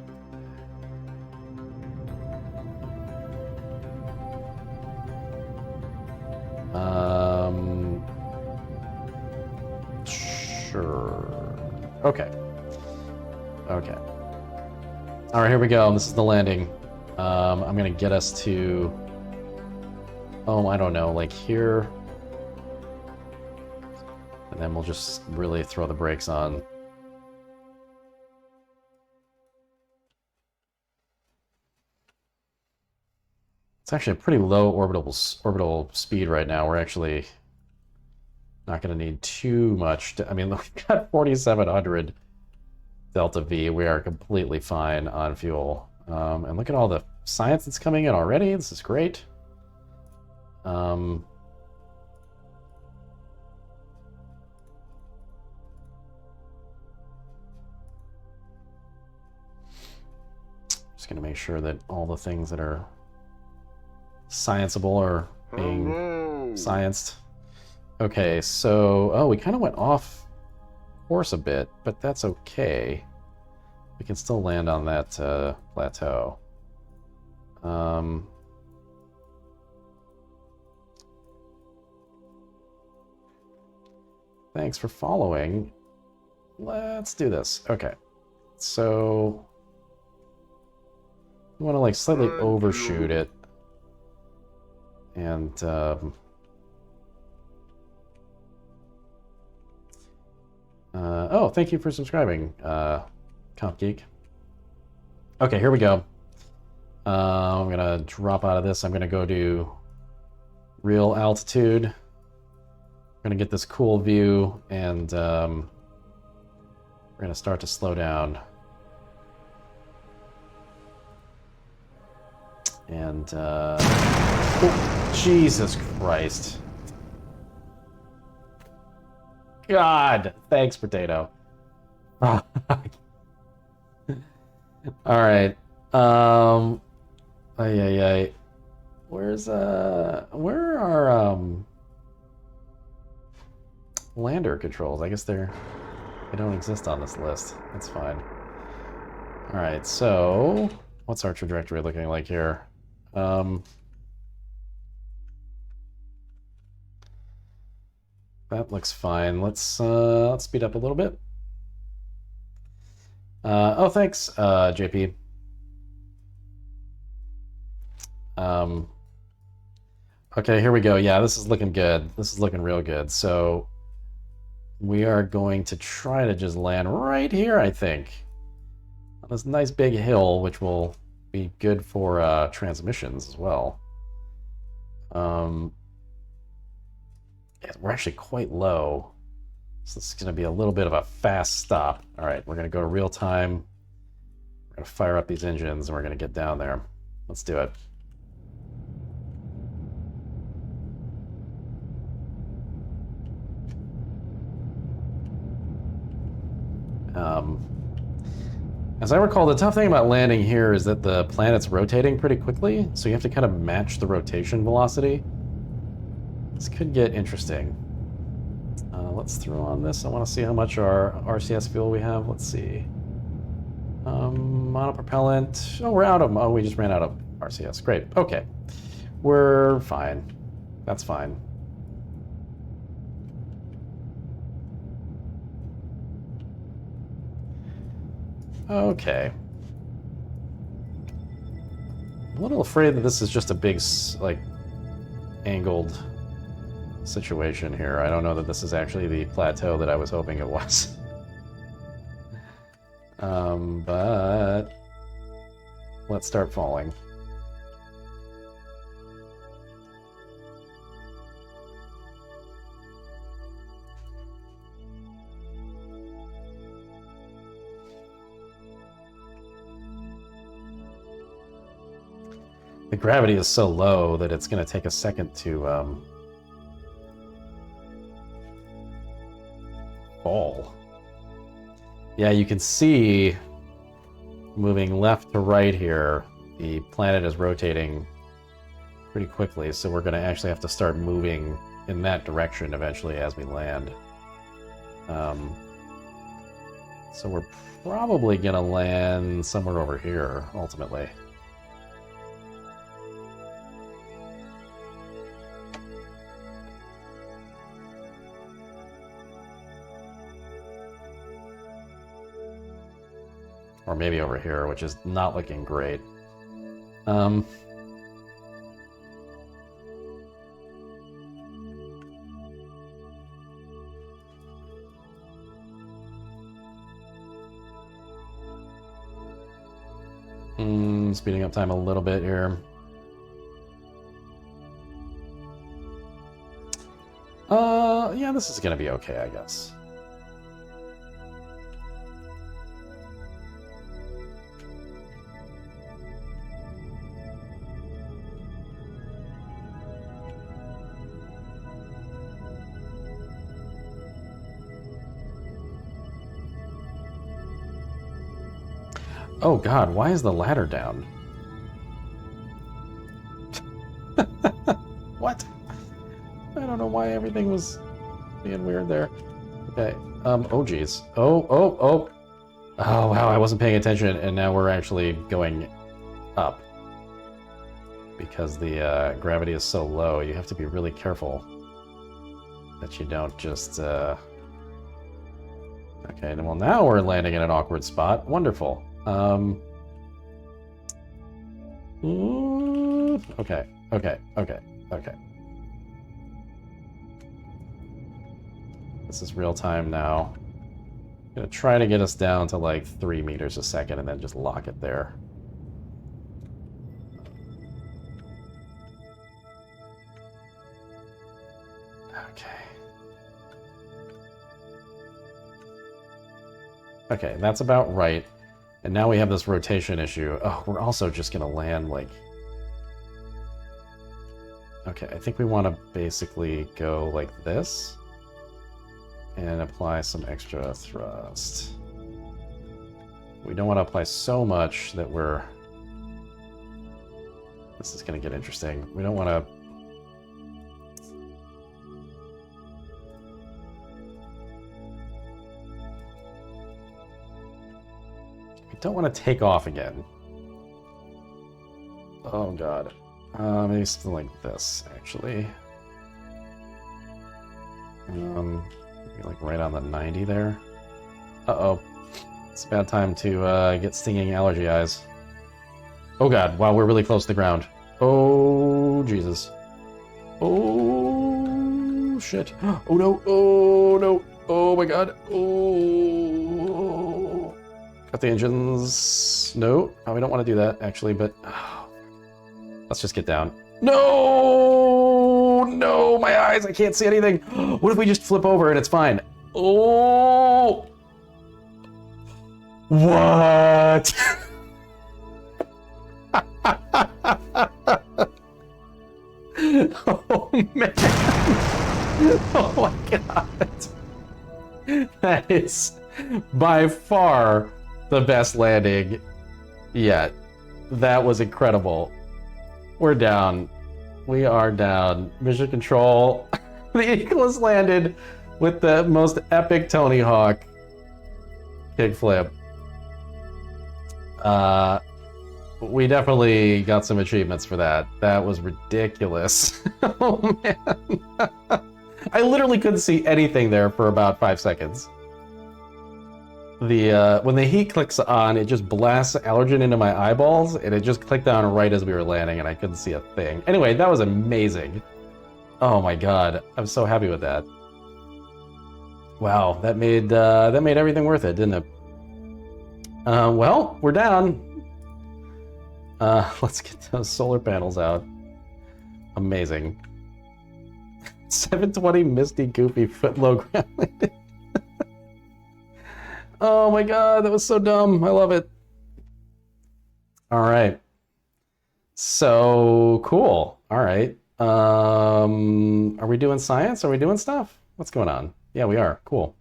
Sure. Okay. Okay. Alright, here we go. This is the landing. I'm gonna get us to... oh, I don't know, like here. And then we'll just really throw the brakes on. It's actually a pretty low orbital speed right now. We're actually not going to need too much. I mean, we've got 4,700 Delta V. We are completely fine on fuel. And look at all the science that's coming in already. This is great. Just going to make sure that all the things that are scienceable are being scienced. Okay, so... oh, we kind of went off course a bit, but that's okay. We can still land on that plateau. Thanks for following. Let's do this. Okay. So... we want to, like, slightly overshoot it. And, oh, thank you for subscribing, Comp Geek. Okay, here we go. I'm gonna drop out of this. I'm gonna go to real altitude. I'm gonna get this cool view, and we're gonna start to slow down. And, oh, Jesus Christ. God, thanks, Potato. All right. Where's where are lander controls? I guess they don't exist on this list. That's fine. All right. So, what's our trajectory looking like here? That looks fine. Let's speed up a little bit. Oh, thanks, JP. Okay, here we go. Yeah, this is looking good. This is looking real good. So we are going to try to just land right here, I think, on this nice big hill, which will be good for transmissions as well. Yeah, we're actually quite low, so this is going to be a little bit of a fast stop. All right, we're going to go to real time. We're going to fire up these engines, and we're going to get down there. Let's do it. As I recall, the tough thing about landing here is that the planet's rotating pretty quickly, so you have to kind of match the rotation velocity. This could get interesting. Let's throw on this. I want to see how much our RCS fuel we have. Let's see. Monopropellant. Oh, we're out of... Oh, we just ran out of RCS. Great. Okay. We're fine. That's fine. Okay. I'm a little afraid that this is just a big, like, angled situation here. I don't know that this is actually the plateau that I was hoping it was. But let's start falling. The gravity is so low that it's going to take a second to fall. Yeah, you can see moving left to right here, the planet is rotating pretty quickly, so we're going to actually have to start moving in that direction eventually as we land. So we're probably going to land somewhere over here, ultimately. Or maybe over here, which is not looking great. Speeding up time a little bit here. Yeah, this is gonna be okay, I guess. Oh god, why is the ladder down? What? I don't know why everything was being weird there. Okay, oh geez. Oh, wow, I wasn't paying attention, and now we're actually going up. Because the gravity is so low, you have to be really careful that you don't just, Okay, well now we're landing in an awkward spot. Wonderful. Okay. This is real time now. I'm gonna try to get us down to like 3 meters a second and then just lock it there. Okay, that's about right. And now we have this rotation issue. Oh, we're also just gonna land like... Okay, I think we want to basically go like this. And apply some extra thrust. We don't want to apply so much that we're... This is gonna get interesting. We don't want to... Don't want to take off again. Oh god. Maybe something like this, actually. Maybe like right on the 90 there. Uh-oh. It's a bad time to get stinging allergy eyes. Oh god, wow, we're really close to the ground. Oh, Jesus. Oh, shit. Oh no, oh no. Oh my god. Oh. Got the engines. No, we don't want to do that, actually, but... let's just get down. No! No, my eyes, I can't see anything. What if we just flip over and it's fine? Oh! What? Oh, man. Oh, my God. That is by far the best landing yet. That was incredible. We're down. We are down. Mission control. The Eagle has landed with the most epic Tony Hawk kickflip. We definitely got some achievements for that. That was ridiculous. Oh man. I literally couldn't see anything there for about 5 seconds. When the heat clicks on, it just blasts allergen into my eyeballs, and it just clicked on right as we were landing, and I couldn't see a thing. Anyway, that was amazing. Oh my god, I'm so happy with that. Wow, that made everything worth it, didn't it? Well, we're down. Let's get those solar panels out. Amazing. 720 Misty Goofy foot low ground. Oh my god, that was so dumb. I love it. All right. So cool. All right. Are we doing science? Are we doing stuff? What's going on? Yeah, we are. Cool.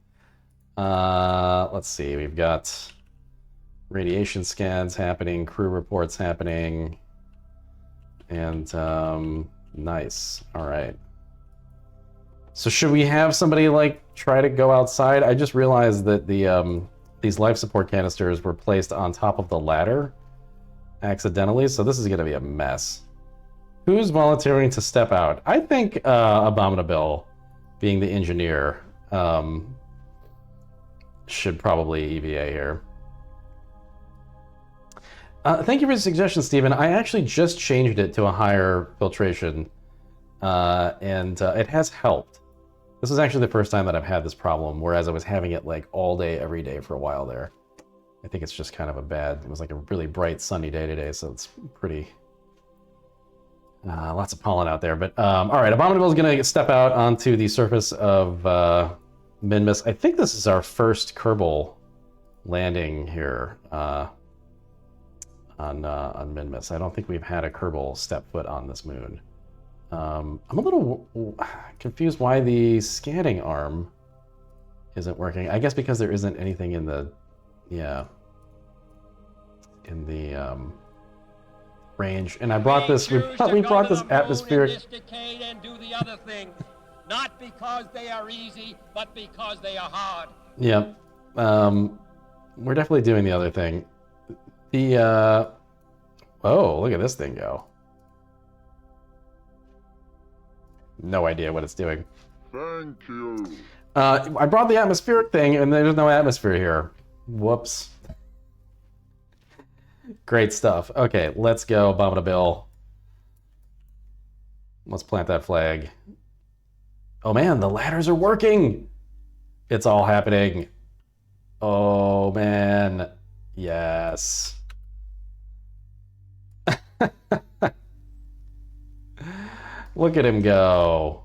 Let's see. We've got radiation scans happening, crew reports happening, and nice. All right. So should we have somebody like try to go outside? I just realized that these life support canisters were placed on top of the ladder accidentally, so this is going to be a mess. Who's volunteering to step out? I think Abominable, being the engineer, should probably EVA here. Thank you for the suggestion, Stephen. I actually just changed it to a higher filtration, and it has helped. This is actually the first time that I've had this problem, whereas I was having it like all day, every day for a while there. I think it's just kind of it was like a really bright, sunny day today, so it's pretty... lots of pollen out there, but all right, Abominable is going to step out onto the surface of Minmus. I think this is our first Kerbal landing here on Minmus. I don't think we've had a Kerbal step foot on this moon. I'm a little confused why the scanning arm isn't working. I guess because there isn't anything in the, range. And I brought this, we brought this atmospheric. And do the other things, not because they are easy, but because they are hard. Yep. We're definitely doing the other thing. Oh, look at this thing go. No idea what it's doing. Thank you. I brought the atmospheric thing, and there's no atmosphere here. Whoops. Great stuff. Okay, let's go, Abominable. Let's plant that flag. Oh man, the ladders are working! It's all happening. Oh man. Yes. Look at him go.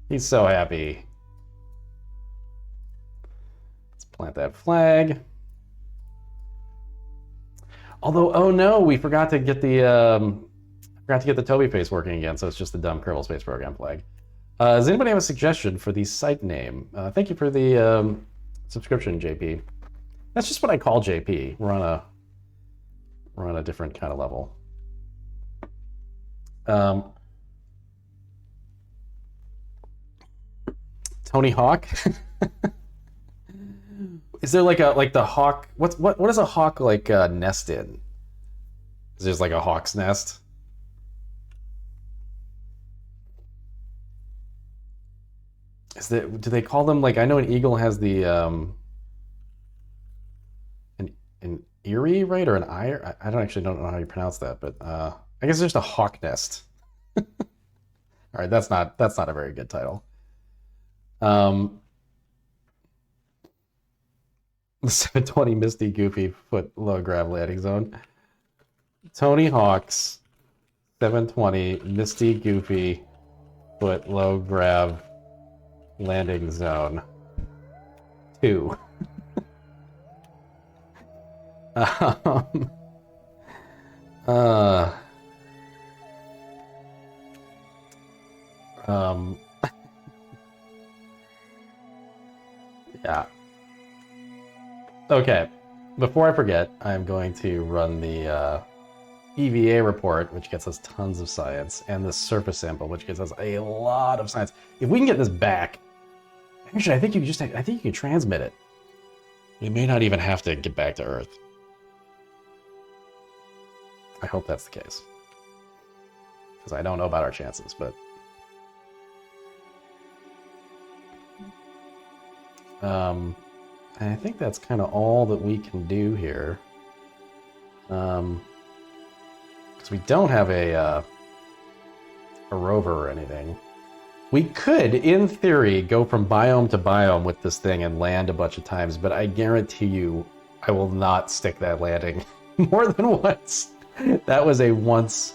He's so happy. Let's plant that flag. Although, oh no, we forgot to get the Toby face working again, so it's just the dumb Kerbal Space Program flag. Does anybody have a suggestion for the site name? Thank you for the subscription, JP. That's just what I call JP. We're on a different kind of level. Tony Hawk. Is there like the hawk? What does a hawk nest in? Is there like a hawk's nest? Do they call them I know an eagle has the an eyrie, right, or an eye? I don't know how you pronounce that, but I guess it's just a hawk nest. All right, that's not a very good title. The 720 Misty Goofy foot low grav landing zone. Tony Hawk's 720 Misty Goofy foot low grav landing zone 2. Yeah. Okay. Before I forget, I'm going to run the EVA report, which gets us tons of science, and this surface sample, which gets us a lot of science. If we can get this back, actually, I think you can transmit it. We may not even have to get back to Earth. I hope that's the case. Because I don't know about our chances, but... I think that's kind of all that we can do here. Because we don't have a rover or anything. We could, in theory, go from biome to biome with this thing and land a bunch of times, but I guarantee you I will not stick that landing more than once. That was a once...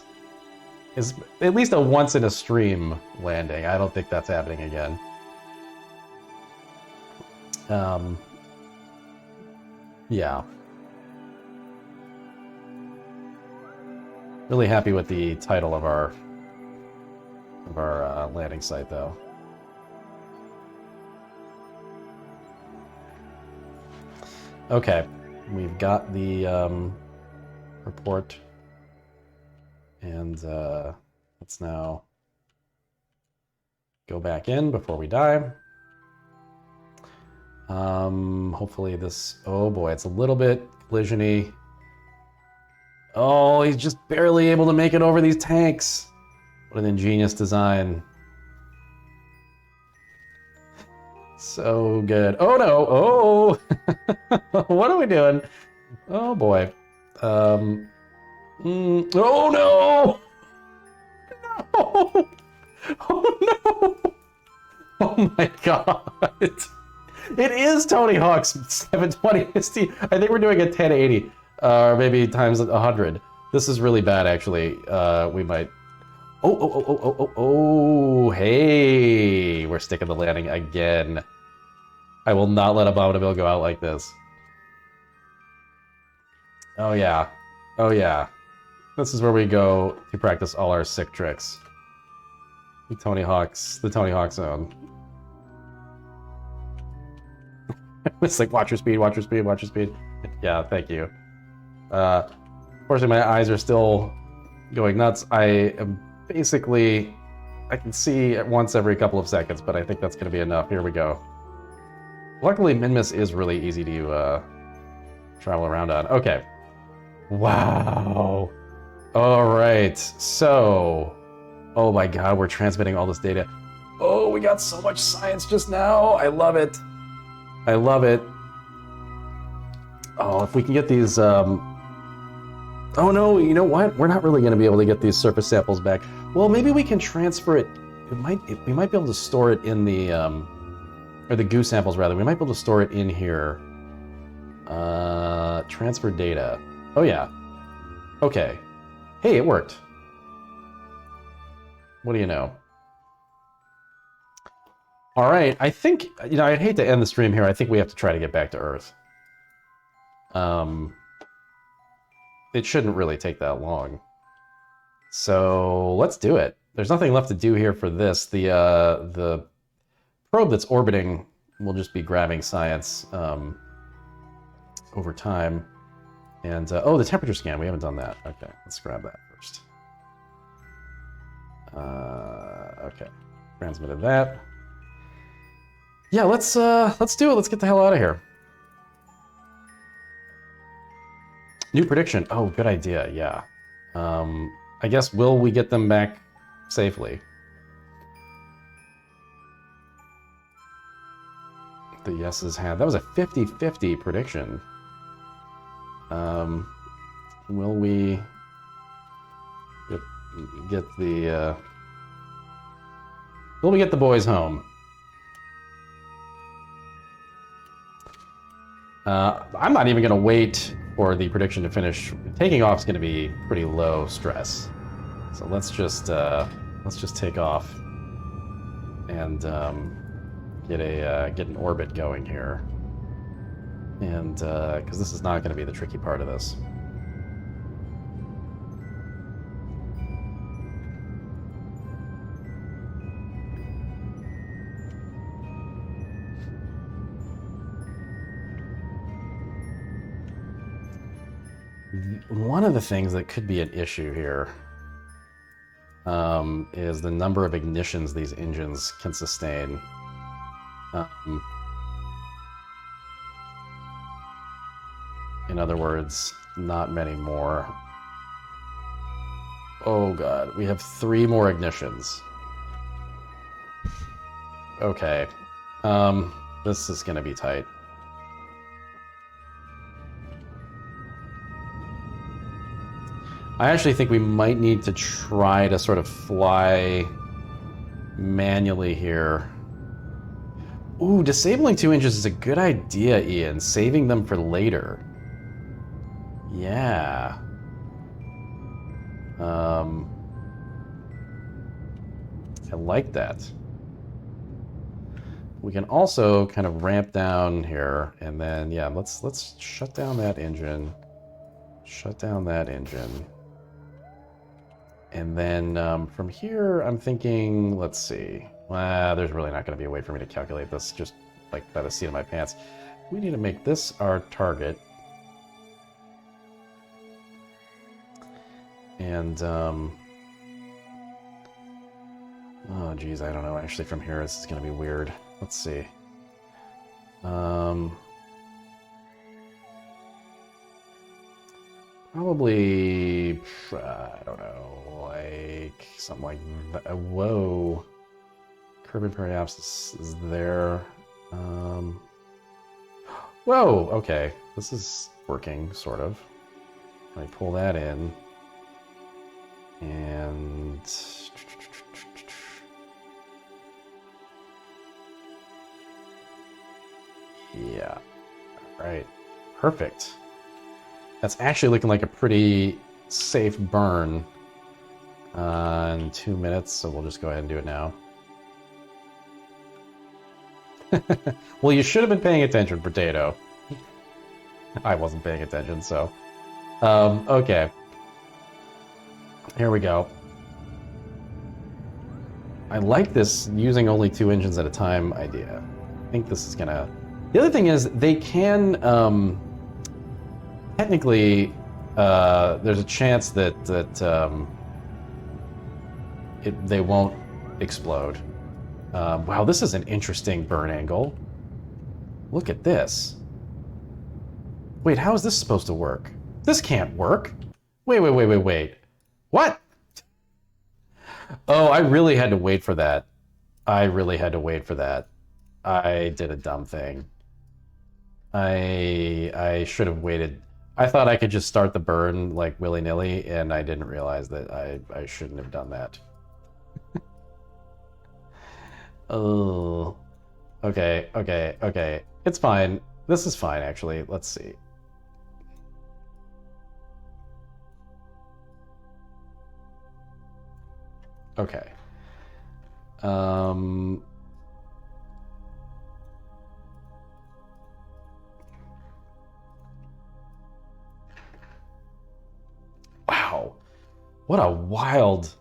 is at least a once in a stream landing. I don't think that's happening again. Yeah. Really happy with the title of our landing site, though. Okay, we've got the report, and let's now go back in before we die. Hopefully this... oh boy, it's a little bit collision-y. Oh, he's just barely able to make it over these tanks. What an ingenious design. So good. Oh no! Oh! What are we doing? Oh boy. Oh no! No! Oh no! Oh my god! It is Tony Hawk's 720. I think we're doing a 1080, or maybe times 100. This is really bad, actually. We might... Oh, hey! We're sticking the landing again. I will not let Abominable go out like this. Oh yeah. Oh yeah. This is where we go to practice all our sick tricks. The Tony Hawk zone. It's like, watch your speed, watch your speed, watch your speed. Yeah, thank you. Unfortunately, my eyes are still going nuts. I am basically... I can see at once every couple of seconds, but I think that's going to be enough. Here we go. Luckily, Minmus is really easy to travel around on. Okay. Wow. All right. So... oh my god, we're transmitting all this data. Oh, we got so much science just now. I love it. I love it. Oh, if we can get these... oh no, you know what? We're not really going to be able to get these surface samples back. Well, maybe we can transfer it. We might be able to store it in the... or the goo samples, rather. We might be able to store it in here. Transfer data. Oh, yeah. Okay. Hey, it worked. What do you know? All right, I think, you know, I'd hate to end the stream here. I think we have to try to get back to Earth. It shouldn't really take that long. So let's do it. There's nothing left to do here for this. The probe that's orbiting will just be grabbing science over time. And, oh, the temperature scan, we haven't done that. Okay, let's grab that first. Okay, transmitted that. Yeah, let's do it. Let's get the hell out of here. New prediction. Oh, good idea. Yeah. I guess, will we get them back safely? The yeses had. That was a 50-50 prediction. Will we get the will we get the boys home? I'm not even going to wait for the prediction to finish. Taking off is going to be pretty low stress, so let's just take off and get an orbit going here, and because this is not going to be the tricky part of this. One of the things that could be an issue here is the number of ignitions these engines can sustain. In other words, not many more. Oh god, we have 3 more ignitions. Okay. This is gonna be tight. I actually think we might need to try to sort of fly manually here. Ooh, disabling 2 engines is a good idea, Ian. Saving them for later. Yeah. I like that. We can also kind of ramp down here, and then, yeah, let's shut down that engine. Shut down that engine. And then from here, I'm thinking, let's see. There's really not going to be a way for me to calculate this just like by the seat of my pants. We need to make this our target. And, oh geez, I don't know. Actually, from here, this is going to be weird. Let's see. Probably, I don't know, like, something like that. Whoa. Kerbal periapsis is there. Whoa, okay. This is working, sort of. Let me pull that in. And... yeah. Alright. Perfect. That's actually looking like a pretty safe burn in 2 minutes, so we'll just go ahead and do it now. Well, you should have been paying attention, Potato. I wasn't paying attention, so... okay. Here we go. I like this using only 2 engines at a time idea. I think this is gonna... The other thing is, they can... technically, there's a chance that they won't explode. Wow, this is an interesting burn angle. Look at this. Wait, how is this supposed to work? This can't work. Wait. What? Oh, I really had to wait for that. I did a dumb thing. I should have waited. I thought I could just start the burn like willy-nilly, and I didn't realize that I shouldn't have done that. Oh. Okay. It's fine. This is fine, actually. Let's see. Okay. Wow. What a wild...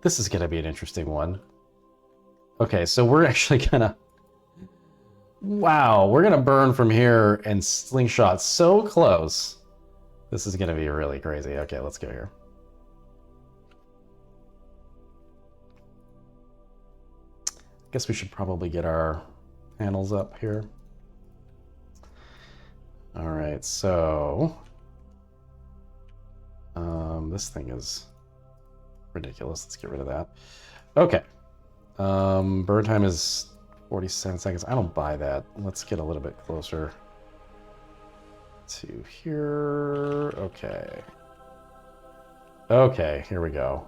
This is going to be an interesting one. Okay, so we're actually going to... Wow, we're going to burn from here and slingshot so close. This is going to be really crazy. Okay, let's go here. Guess we should probably get our panels up here. All right, so... this thing is ridiculous. Let's get rid of that. Okay. Burn time is 47 seconds. I don't buy that. Let's get a little bit closer to here. Okay. Okay, here we go.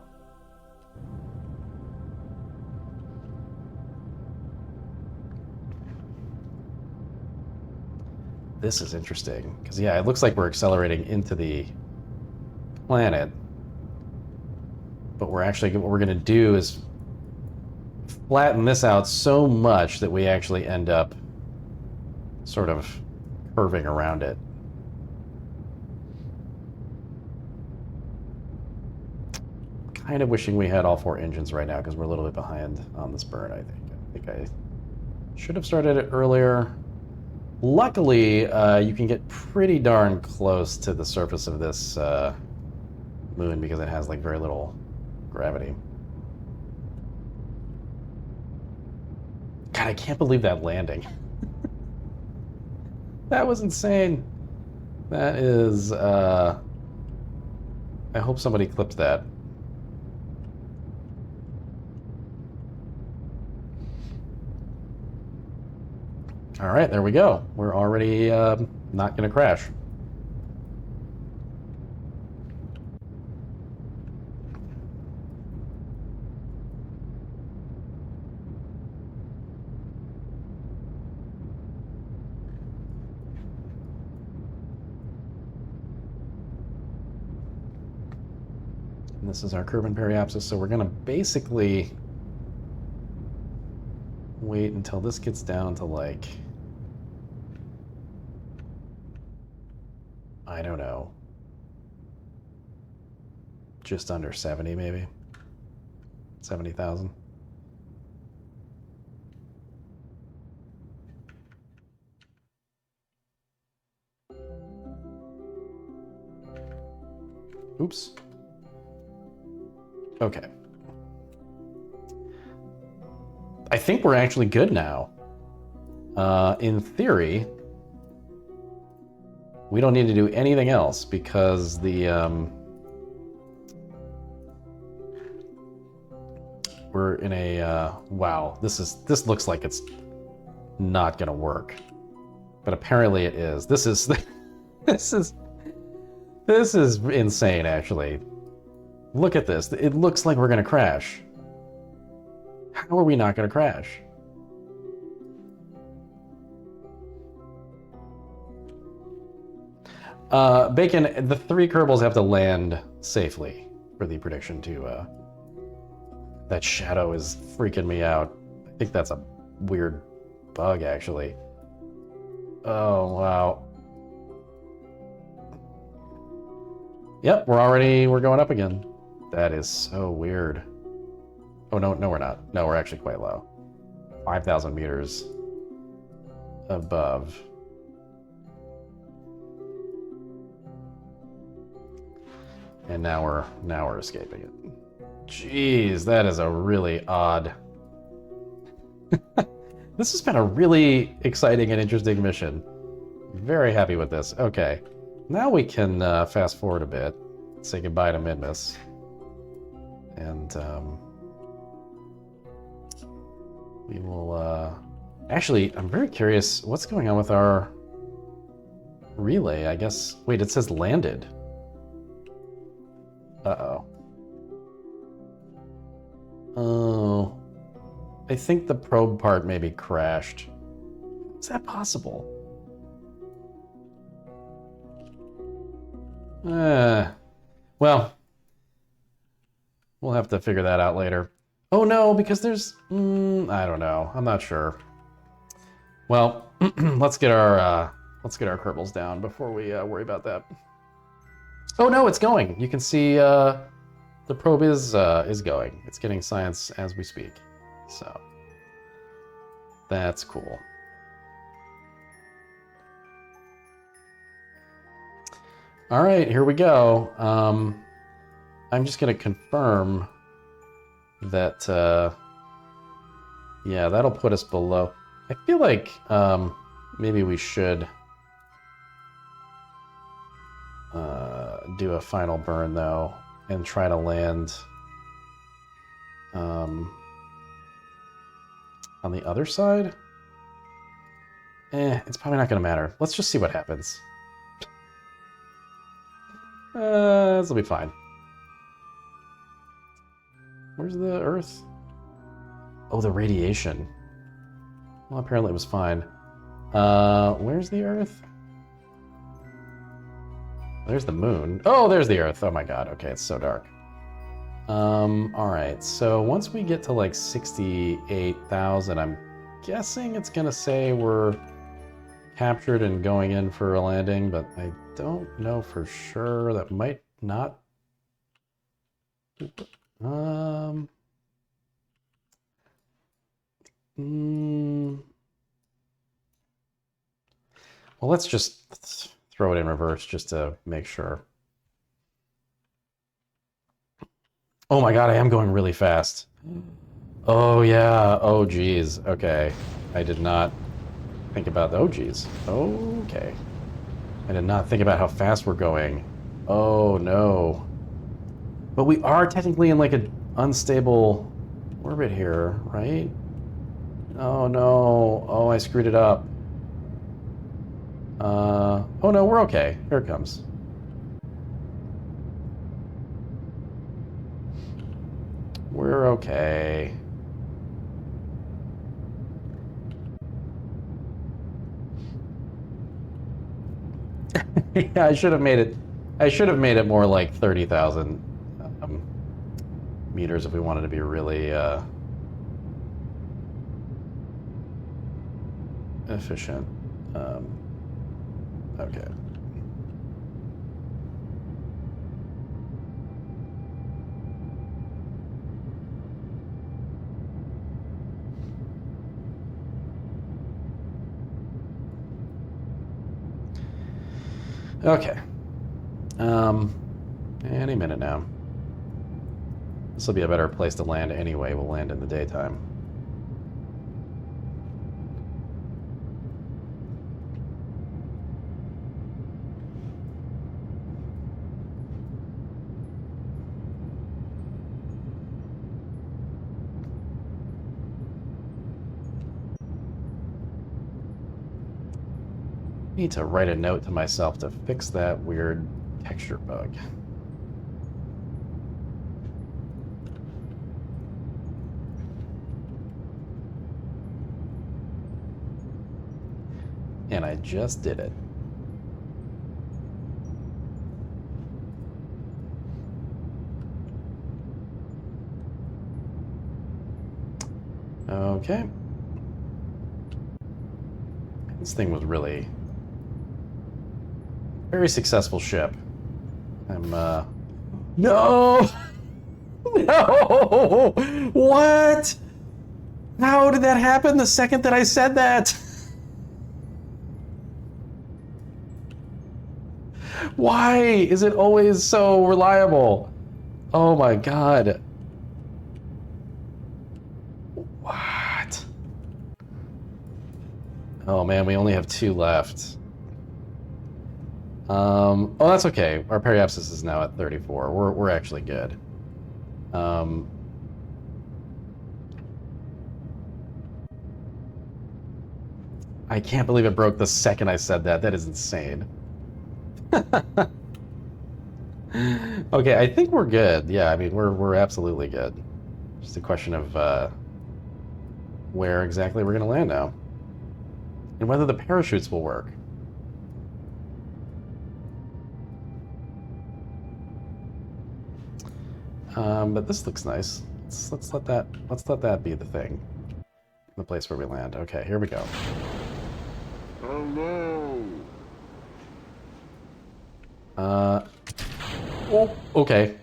This is interesting, because yeah, it looks like we're accelerating into the planet, but we're actually, what we're going to do is flatten this out so much that we actually end up sort of curving around it. Kind of wishing we had all 4 engines right now, because we're a little bit behind on this burn, I think. I think I should have started it earlier. Luckily, you can get pretty darn close to the surface of this moon because it has like very little gravity. God, I can't believe that landing. That was insane. That is, I hope somebody clipped that. All right, there we go. We're already not going to crash. And this is our Kerbal periapsis, so we're going to basically wait until this gets down to like, I don't know, just under 70 maybe. 70,000. Oops. Okay. I think we're actually good now. In theory, we don't need to do anything else because the we're in a wow. This looks like it's not gonna work, but apparently it is. This is this is insane. Actually, look at this. It looks like we're gonna crash. How are we not gonna crash? Bacon, the 3 Kerbals have to land safely for the prediction to, that shadow is freaking me out. I think that's a weird bug, actually. Oh, wow. Yep, we're going up again. That is so weird. Oh, no, we're not. No, we're actually quite low. 5,000 meters above. And now we're escaping it. Jeez, that is a really odd. This has been a really exciting and interesting mission. Very happy with this. Okay, now we can fast forward a bit, say goodbye to Midmas, and we will. Actually, I'm very curious what's going on with our relay. I guess. Wait, it says landed. Uh-oh. Oh. I think the probe part maybe crashed. Is that possible? Well, we'll have to figure that out later. Oh no, because there's... I don't know. I'm not sure. Well, let's get our Kerbals down before we worry about that. Oh no, it's going. You can see the probe is going. It's getting science as we speak. So that's cool. All right, here we go. I'm just gonna confirm that. Yeah, that'll put us below. I feel like maybe we should do a final burn though and try to land on the other side. It's probably not gonna matter. Let's just see what happens. This will be fine. Where's the Earth? Oh, the radiation. Well, apparently it was fine. Where's the Earth? There's the moon. Oh, there's the Earth. Oh my god. Okay, it's so dark. Alright, so once we get to like 68,000, I'm guessing it's gonna say we're captured and going in for a landing, but I don't know for sure. That might not. Well, let's just throw it in reverse just to make sure. Oh my god, I am going really fast. Oh yeah, oh geez, okay. I did not think about, oh geez, okay. I did not think about how fast we're going. Oh no. But we are technically in like an unstable orbit here, right? Oh no, oh I screwed it up. Oh no, we're okay, here it comes. We're okay. Yeah, I should have made it. I should have made it more like 30,000 meters if we wanted to be really efficient. Okay. Okay. Any minute now. This will be a better place to land anyway. We'll land in the daytime. Need to write a note to myself to fix that weird texture bug. And I just did it. Okay. This thing was really very successful ship. I'm no! No! What? How did that happen the second that I said that? Why is it always so reliable? Oh my god. What? Oh man, we only have 2 left. Oh, that's okay. Our periapsis is now at 34. We're actually good. I can't believe it broke the second I said that. That is insane. Okay, I think we're good. Yeah, I mean, we're absolutely good. Just a question of where exactly we're going to land now. And whether the parachutes will work. But this looks nice. Let's let that be the thing. The place where we land. Okay, here we go. Hello. Oh, okay.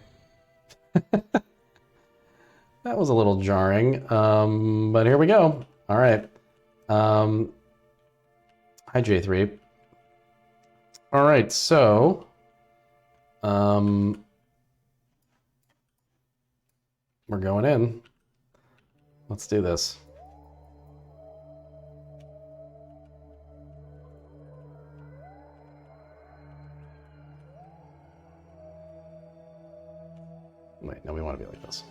That was a little jarring, but here we go. All right. Hi, J3. All right, so, we're going in. Let's do this. Wait, no, we want to be like this.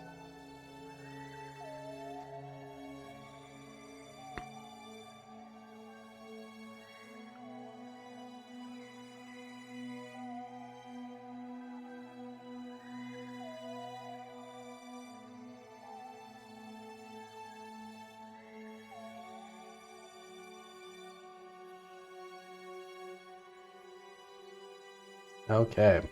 Okay.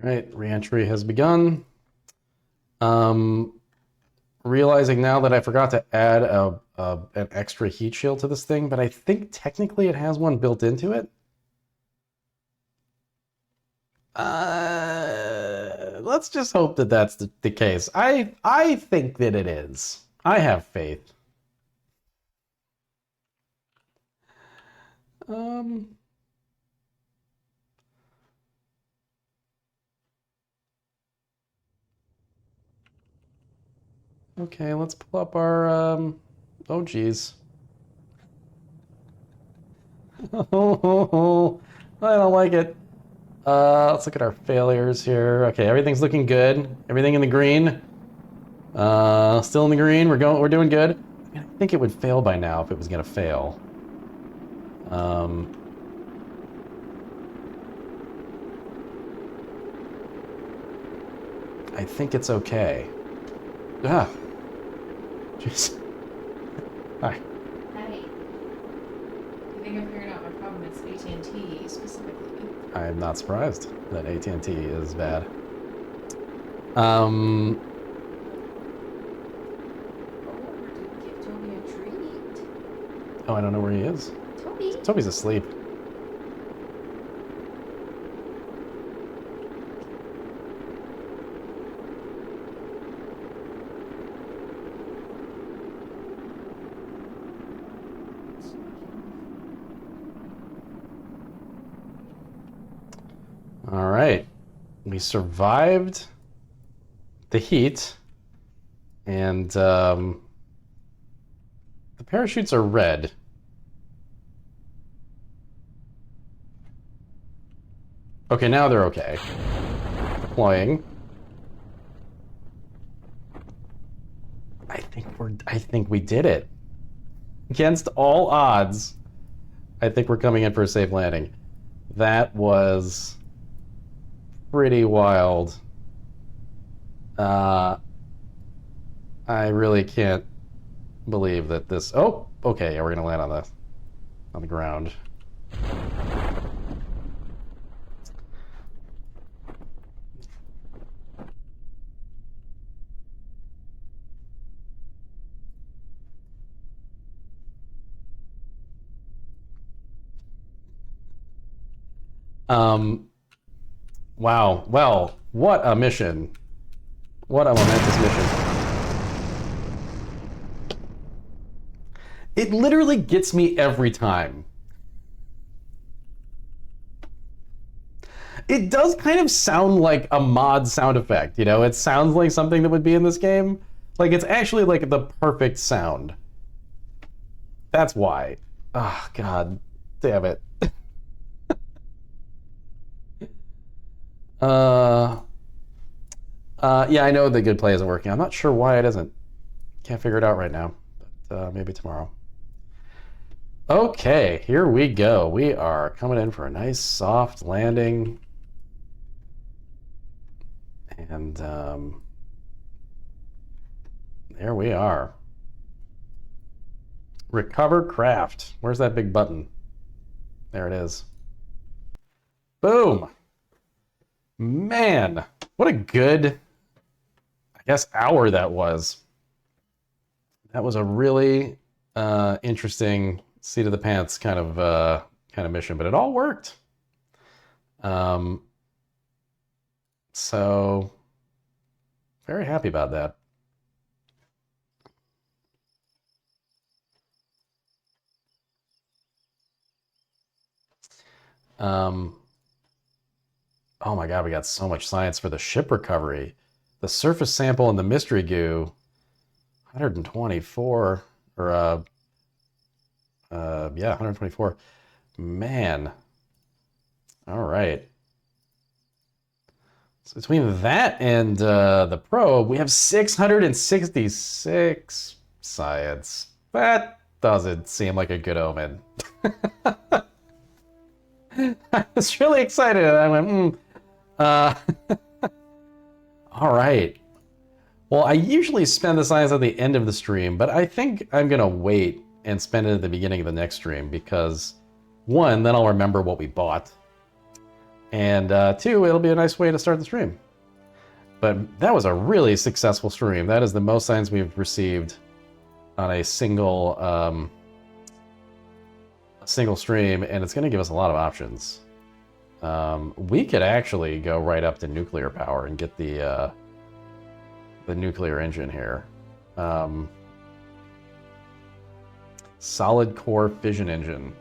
All right, reentry has begun. Realizing now that I forgot to add an extra heat shield to this thing, but I think technically it has one built into it. Let's just hope that that's the case. I think that it is. I have faith. Okay, let's pull up our oh geez. Oh, I don't like it. Let's look at our failures here. Okay, everything's looking good. Everything in the green. Still in the green. We're doing good. I mean, I think it would fail by now if it was gonna fail. I think it's okay. Ah. Jeez. Hi. Hey, I think I figured out my problem. It's AT&T specifically. I'm not surprised that AT&T is bad. Oh, give Toby a treat. Oh, I don't know where he is. Toby. Toby's asleep. All right, we survived the heat, and the parachutes are red. Okay, now they're okay. Deploying. I think we did it. Against all odds, I think we're coming in for a safe landing. That was pretty wild. I really can't believe that this. Oh, okay. Yeah, we're gonna land on the ground. Wow. Well, what a mission. What a momentous mission. It literally gets me every time. It does kind of sound like a mod sound effect, you know? It sounds like something that would be in this game. Like, it's actually like the perfect sound. That's why. Oh, God damn it. Yeah, I know the good play isn't working. I'm not sure why it isn't. Can't figure it out right now, but maybe tomorrow. Okay, here we go. We are coming in for a nice soft landing. And there we are. Recover craft. Where's that big button? There it is. Boom. Man, what a good, I guess, hour that was. That was a really interesting seat of the pants kind of mission, but it all worked. So very happy about that. Oh my God, we got so much science for the ship recovery. The surface sample and the mystery goo, 124, or yeah, 124. Man. All right. So between that and the probe, we have 666 science. That doesn't seem like a good omen. I was really excited, and I went, all right. Well, I usually spend the science at the end of the stream, but I think I'm going to wait and spend it at the beginning of the next stream because, one, then I'll remember what we bought. And two, it'll be a nice way to start the stream. But that was a really successful stream. That is the most science we've received on a single stream, and it's going to give us a lot of options. We could actually go right up to nuclear power and get the nuclear engine here. Solid core fission engine.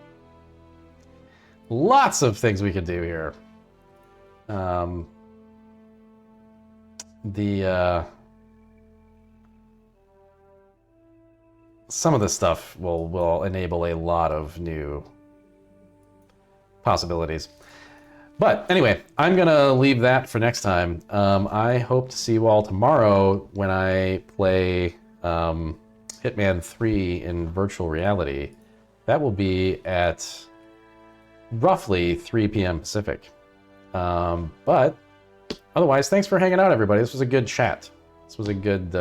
Lots of things we could do here. Some of this stuff will enable a lot of new possibilities. But anyway, I'm gonna leave that for next time. I hope to see you all tomorrow when I play Hitman 3 in virtual reality. That will be at roughly 3 p.m. Pacific. But otherwise, thanks for hanging out, everybody. This was a good chat. This was a good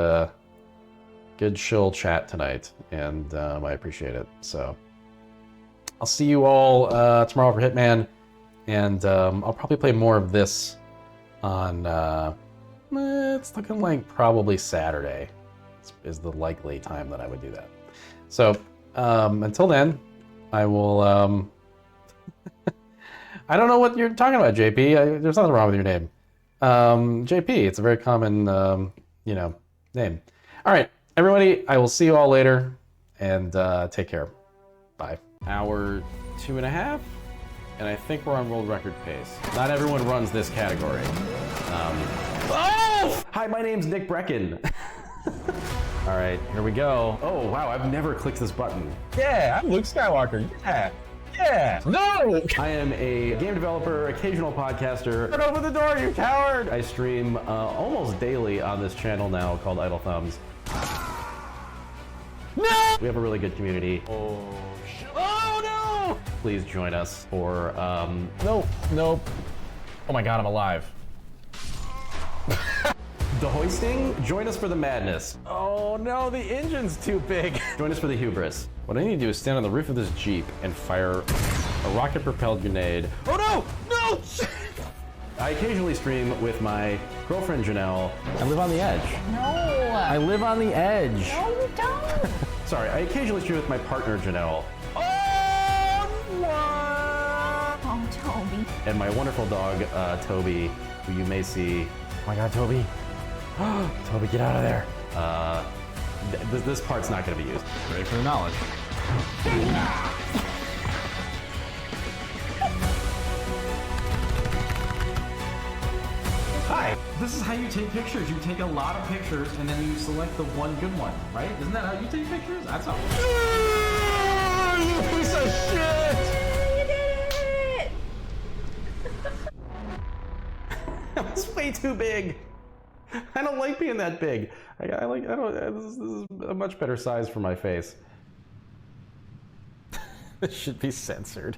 chill chat tonight, and I appreciate it. So I'll see you all tomorrow for Hitman, and I'll probably play more of this on, it's looking like probably Saturday is the likely time that I would do that. So until then, I will, I don't know what you're talking about, JP. There's nothing wrong with your name. JP, it's a very common, name. All right, everybody, I will see you all later, and take care. Bye. Hour 2.5, and I think we're on world record pace. Not everyone runs this category. Oh! Hi, my name's Nick Brecken. All right, here we go. Oh, wow, I've never clicked this button. Yeah, I'm Luke Skywalker. Yeah. No! I am a game developer, occasional podcaster. Open the door, you coward! I stream almost daily on this channel now called Idle Thumbs. No! We have a really good community. Oh, shit. Oh, no! Please join us for, Nope. Oh my god, I'm alive. the hoisting. Join us for the madness. Oh no, the engine's too big. Join us for the hubris. What I need to do is stand on the roof of this Jeep and fire a rocket-propelled grenade. Oh no! No! I occasionally stream with my girlfriend Janelle. I live on the edge. No. I live on the edge. No, you don't. Sorry, I occasionally stream with my partner Janelle. Oh, Toby. And my wonderful dog, Toby, who you may see. Oh my god, Toby. Toby, get out of there. This part's not going to be used. Ready for the knowledge. Hi. This is how you take pictures. You take a lot of pictures and then you select the one good one, right? Isn't that how you take pictures? That's how. You piece of shit! You did it! That was way too big. I don't like being that big. This is a much better size for my face. This should be censored.